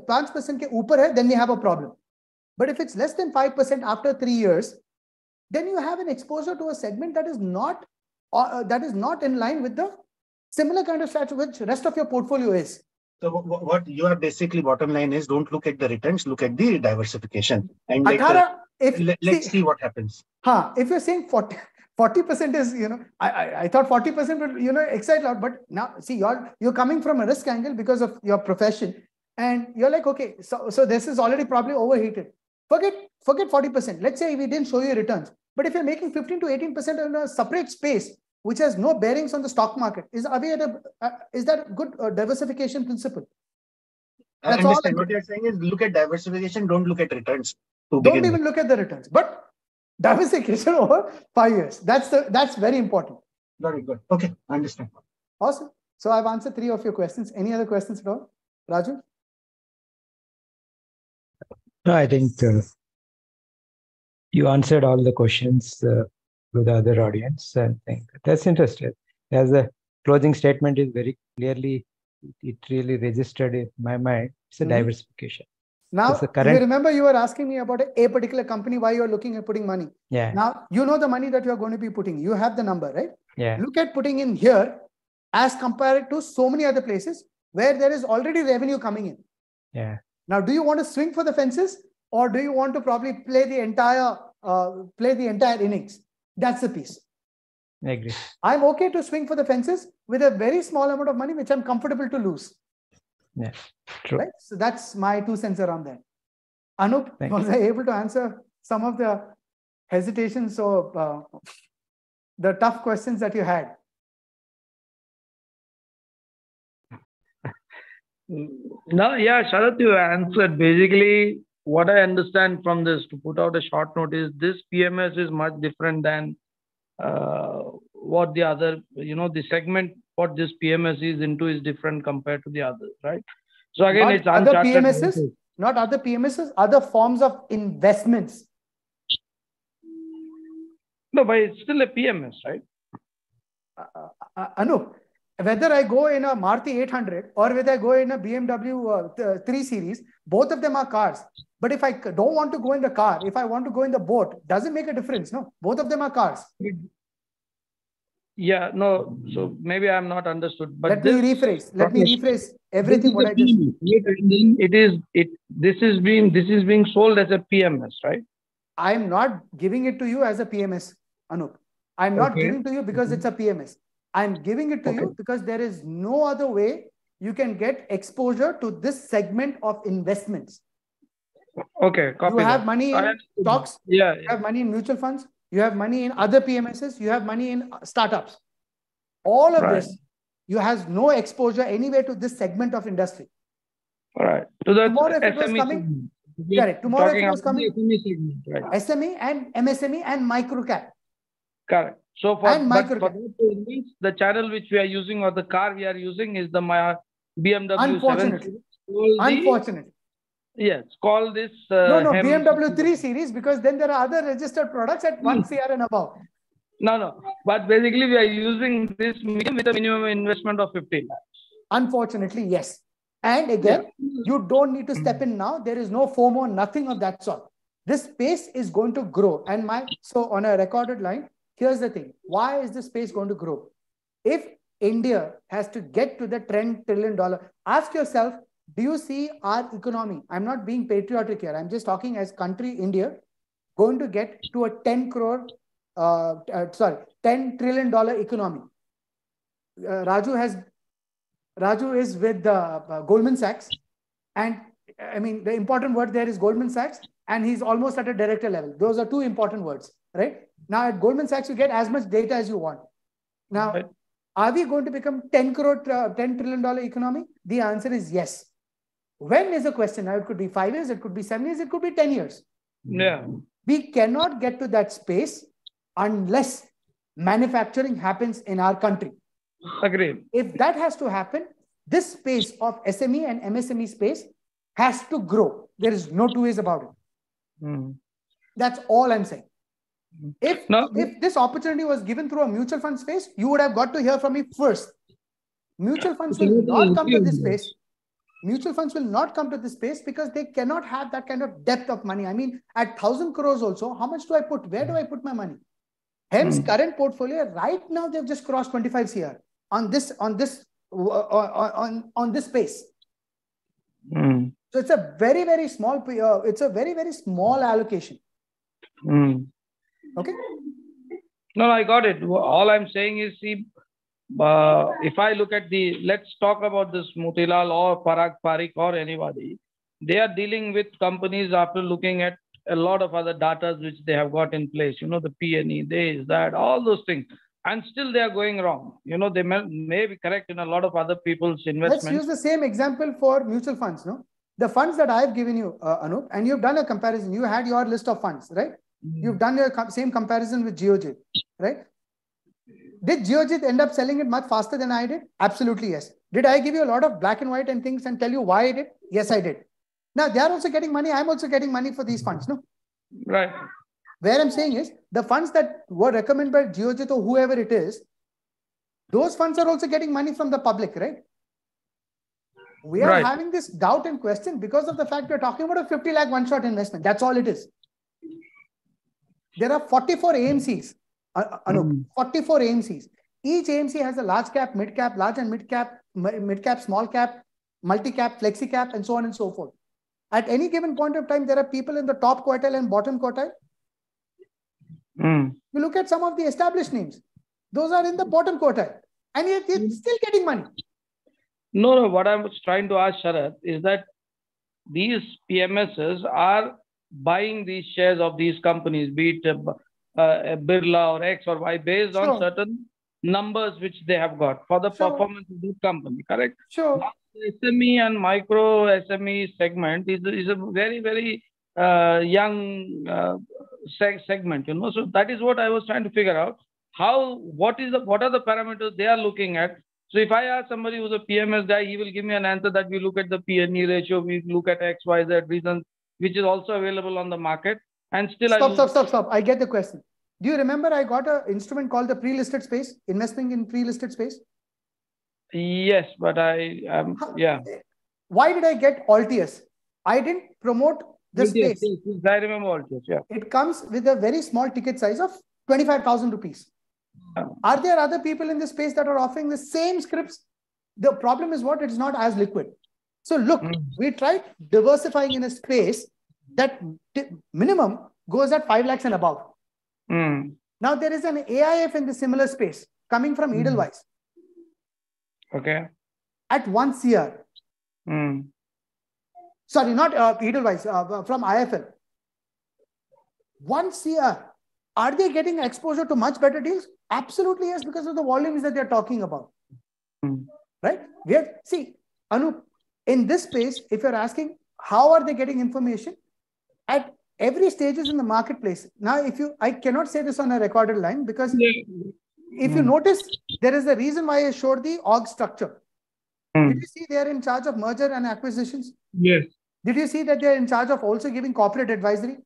5% के ऊपर है, then we have a problem. But if it's less than 5% after 3 years, then you have an exposure to a segment that is not in line with the similar kind of strategy which rest of your portfolio is. So what you are basically, bottom line is, don't look at the returns, look at the diversification. And let's see what happens. If you're saying 40% is, I thought 40% would, excite a lot, but now see, you're coming from a risk angle because of your profession, and you're like, okay, so this is already probably overheated. Forget 40%. Let's say we didn't show you returns. But if you're making 15 to 18% in a separate space, which has no bearings on the stock market, is that a good diversification principle? That's I understand. What you're saying is look at diversification, don't look at returns. Don't even look at the returns, but diversification over 5 years. That's very important. Very good. Okay, I understand. Awesome. So I've answered 3 of your questions. Any other questions at all? Raju? No, I think you answered all the questions to the other audience. I think that's interesting. As a closing statement is very clearly, it really registered in my mind. It's a diversification. Now, you remember you were asking me about a particular company, why you're looking at putting money. Yeah. Now, you know the money that you're going to be putting. You have the number, right? Yeah. Look at putting in here as compared to so many other places where there is already revenue coming in. Yeah. Now, do you want to swing for the fences or do you want to probably play the entire innings? That's the piece. I agree. I'm okay to swing for the fences with a very small amount of money, which I'm comfortable to lose. Yeah, true. Right? So that's my 2 cents around that. Anup, was I able to answer some of the hesitations or the tough questions that you had? No, yeah, Sharath, you answered. Basically, what I understand from this, to put out a short note, is this PMS is much different than what the other, the segment, what this PMS is into is different compared to the others, right? So again, it's other PMSs, not other PMSs, other forms of investments. No, but it's still a PMS, right? Anup, whether I go in a Maruti 800 or whether I go in a BMW 3 Series, both of them are cars. But if I don't want to go in the car, if I want to go in the boat, doesn't make a difference, no? Both of them are cars. Yeah, no, so maybe I'm not understood. But Let me rephrase everything what I just said. This is being sold as a PMS, right? I'm not giving it to you as a PMS, Anup. I'm not giving to you because it's a PMS. I'm giving it to you because there is no other way you can get exposure to this segment of investments. Okay, you have money in stocks, you have money in mutual funds, you have money in other PMSs, you have money in startups. All of this, you have no exposure anywhere to this segment of industry. All right. So that's tomorrow if it was coming, correct. Tomorrow if it was coming, SME and MSME and microcap. Correct. So for the channel which we are using or the car we are using is the BMW 7. Unfortunately. Yes, call this. No, BMW 3 Series, because then there are other registered products at 1 CR and above. No. But basically, we are using this medium with a minimum investment of 15 lakhs. Unfortunately, yes. And again, you don't need to step in now. There is no FOMO, nothing of that sort. This space is going to grow. And so on a recorded line, here's the thing. Why is this space going to grow? If India has to get to the $10 trillion, ask yourself, do you see our economy? I'm not being patriotic here. I'm just talking as country India going to get to a $10 trillion economy. Raju is with Goldman Sachs. And I mean, the important word there is Goldman Sachs. And he's almost at a director level. Those are 2 important words, right? Now at Goldman Sachs, you get as much data as you want. Now, are we going to become $10 trillion economy? The answer is yes. When is a question? Now, it could be 5 years, it could be 7 years, it could be 10 years. Yeah. We cannot get to that space unless manufacturing happens in our country. Agreed. If that has to happen, this space of SME and MSME space has to grow. There is no 2 ways about it. That's all I'm saying. If this opportunity was given through a mutual fund space, you would have got to hear from me first. Mutual funds will not come to this space. Mutual funds will not come to this space because they cannot have that kind of depth of money. I mean, at 1,000 crores also, how much do I put? Where do I put my money? Hence, current portfolio right now they've just crossed 25 CR on this space. So it's a very, very small. It's a very, very small allocation. Okay. No, I got it. All I'm saying is, see, if I look at let's talk about this Motilal or Parag Parikh or anybody, they are dealing with companies after looking at a lot of other data which they have got in place, the P&E, this, that, all those things. And still they are going wrong. They may be correct in a lot of other people's investments. Let's use the same example for mutual funds, no? The funds that I've given you, Anup, and you've done a comparison. You had your list of funds, right? You've done your same comparison with Geojit, right? Did Geojit end up selling it much faster than I did? Absolutely, yes. Did I give you a lot of black and white and things and tell you why I did? Yes, I did. Now, they are also getting money. I'm also getting money for these funds, no? Right. Where I'm saying is, the funds that were recommended by Geojit or whoever it is, those funds are also getting money from the public, right? We are having this doubt and question because of the fact we're talking about a 50 lakh one-shot investment. That's all it is. There are 44 AMCs, 44 AMCs. Each AMC has a large cap, mid cap, large and mid cap, small cap, multi cap, flexi cap, and so on and so forth. At any given point of time, there are people in the top quartile and bottom quartile. You look at some of the established names. Those are in the bottom quartile. And yet they're still getting money. No. What I was trying to ask, Sharath, is that these PMSs are buying these shares of these companies, be it Birla or X or Y, based on certain numbers which they have got for the performance of this company, correct? Sure. Now, the SME and micro SME segment is a very, very young segment, So that is what I was trying to figure out. What are the parameters they are looking at? So if I ask somebody who's a PMS guy, he will give me an answer that we look at the P&E ratio, we look at X, Y, Z reasons, which is also available on the market. And still Stop. I get the question. Do you remember I got an instrument called the pre-listed space, investing in pre-listed space? Yes, but yeah. Why did I get Altius? I didn't promote the space. Yes, I remember Altius, yeah. It comes with a very small ticket size of 25,000 rupees. Are there other people in the space that are offering the same scripts? The problem is what? It's not as liquid. So look, we tried diversifying in a space that minimum goes at 5 lakhs and above. Now there is an AIF in the similar space coming from Edelweiss. Okay. At 1 CR. Sorry, not Edelweiss, from IFL. 1 CR. Are they getting exposure to much better deals? Absolutely yes, because of the volumes that they're talking about. Right? See, Anup, in this space, if you're asking how are they getting information, at every stages in the marketplace. Now, I cannot say this on a recorded line because if you notice, there is a reason why I showed the org structure. Did you see they are in charge of merger and acquisitions? Yes. Did you see that they're in charge of also giving corporate advisory?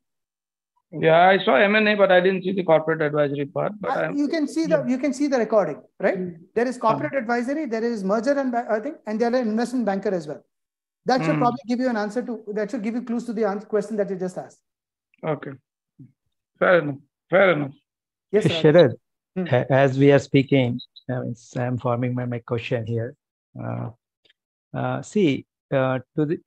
Yeah, I saw M&A, but I didn't see the corporate advisory part. But you can see the recording, right? There is corporate advisory, there is merger and I think, and there are investment banker as well. That should probably give you an answer to that. Should give you clues to the question that you just asked. Okay, fair enough. Yes, Sharath, as we are speaking, I'm forming my question here. To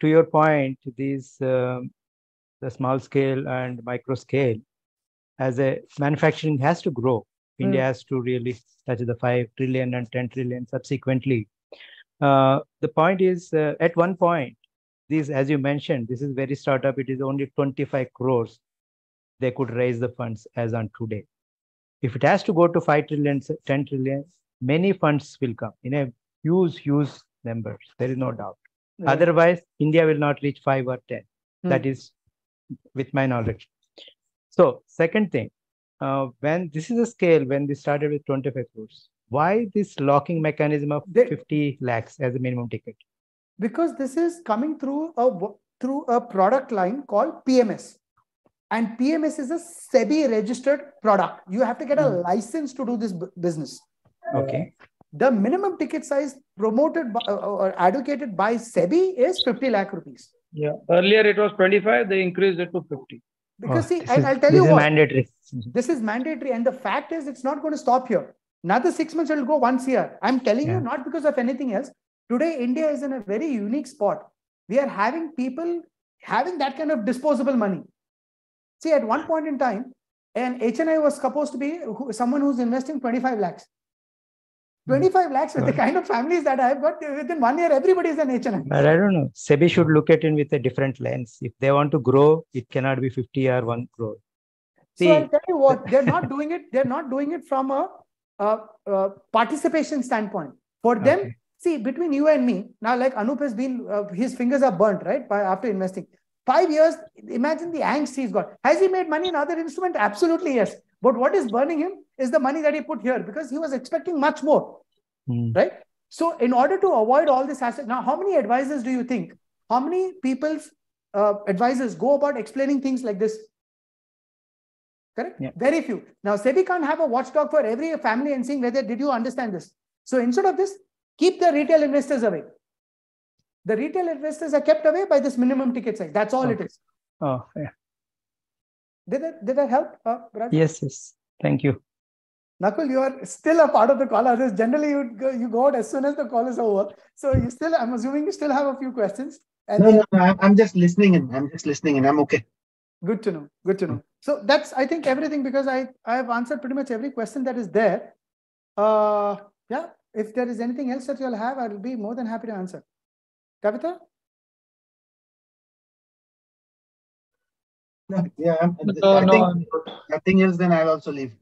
your point, these the small scale and micro scale, as a manufacturing has to grow. India has to really touch the 5 trillion and 10 trillion subsequently. The point is, at one point, these, as you mentioned, this is very startup. It is only 25 crores they could raise the funds as on today. If it has to go to 5 trillion, 10 trillion, many funds will come in a huge numbers. There is no doubt. Yeah. Otherwise, India will not reach 5 or 10. That is with my knowledge. So second thing, when this is a scale, when we started with 25 crores, why this locking mechanism of 50 lakhs as a minimum ticket? Because this is coming through a product line called PMS. And PMS is a SEBI registered product. You have to get a license to do this business. Okay. The minimum ticket size promoted by, or advocated by SEBI is 50 lakh rupees. Yeah. Earlier it was 25. They increased it to 50. Because I'll tell you what. This is mandatory. This is mandatory. And the fact is, it's not going to stop here. Another 6 months, it will go 1 year. I'm telling you, not because of anything else. Today, India is in a very unique spot. We are having people having that kind of disposable money. See, at one point in time, an HNI was supposed to be someone who's investing 25 lakhs. 25 lakhs with the kind of families that I've got, within 1 year, everybody is an H&M. But I don't know. SEBI should look at it with a different lens. If they want to grow, it cannot be 50 or 1 crore. See, so I'll tell you what, they're not doing it. They're not doing it from a participation standpoint. For them, see, between you and me, now like Anup has been, his fingers are burnt, right? After investing. 5 years, imagine the angst he's got. Has he made money in other instrument? Absolutely, yes. But what is burning him is the money that he put here, because he was expecting much more, right? So in order to avoid all this asset, now how many advisors do you think? How many people's advisors go about explaining things like this? Correct? Yeah. Very few. Now SEBI can't have a watchdog for every family and saying whether did you understand this. So instead of this, keep the retail investors away. The retail investors are kept away by this minimum ticket size. That's all it is. Oh, yeah. Did that help, Raj? Yes. Thank you. Nakul, you are still a part of the call. Others generally you go out as soon as the call is over. So you still, I'm assuming you still have a few questions. And no, I'm just listening in. I'm okay. Good to know. Good to know. So that's, I think, everything, because I have answered pretty much every question that is there. Yeah. If there is anything else that you'll have, I'll be more than happy to answer. Kavita? Yeah, I think nothing else, then I'll also leave.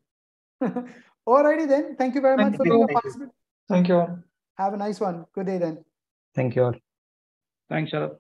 Alrighty then. Thank you very much for being a participant. Thank you. Have a nice one. Good day then. Thank you all. Thanks, Sharad.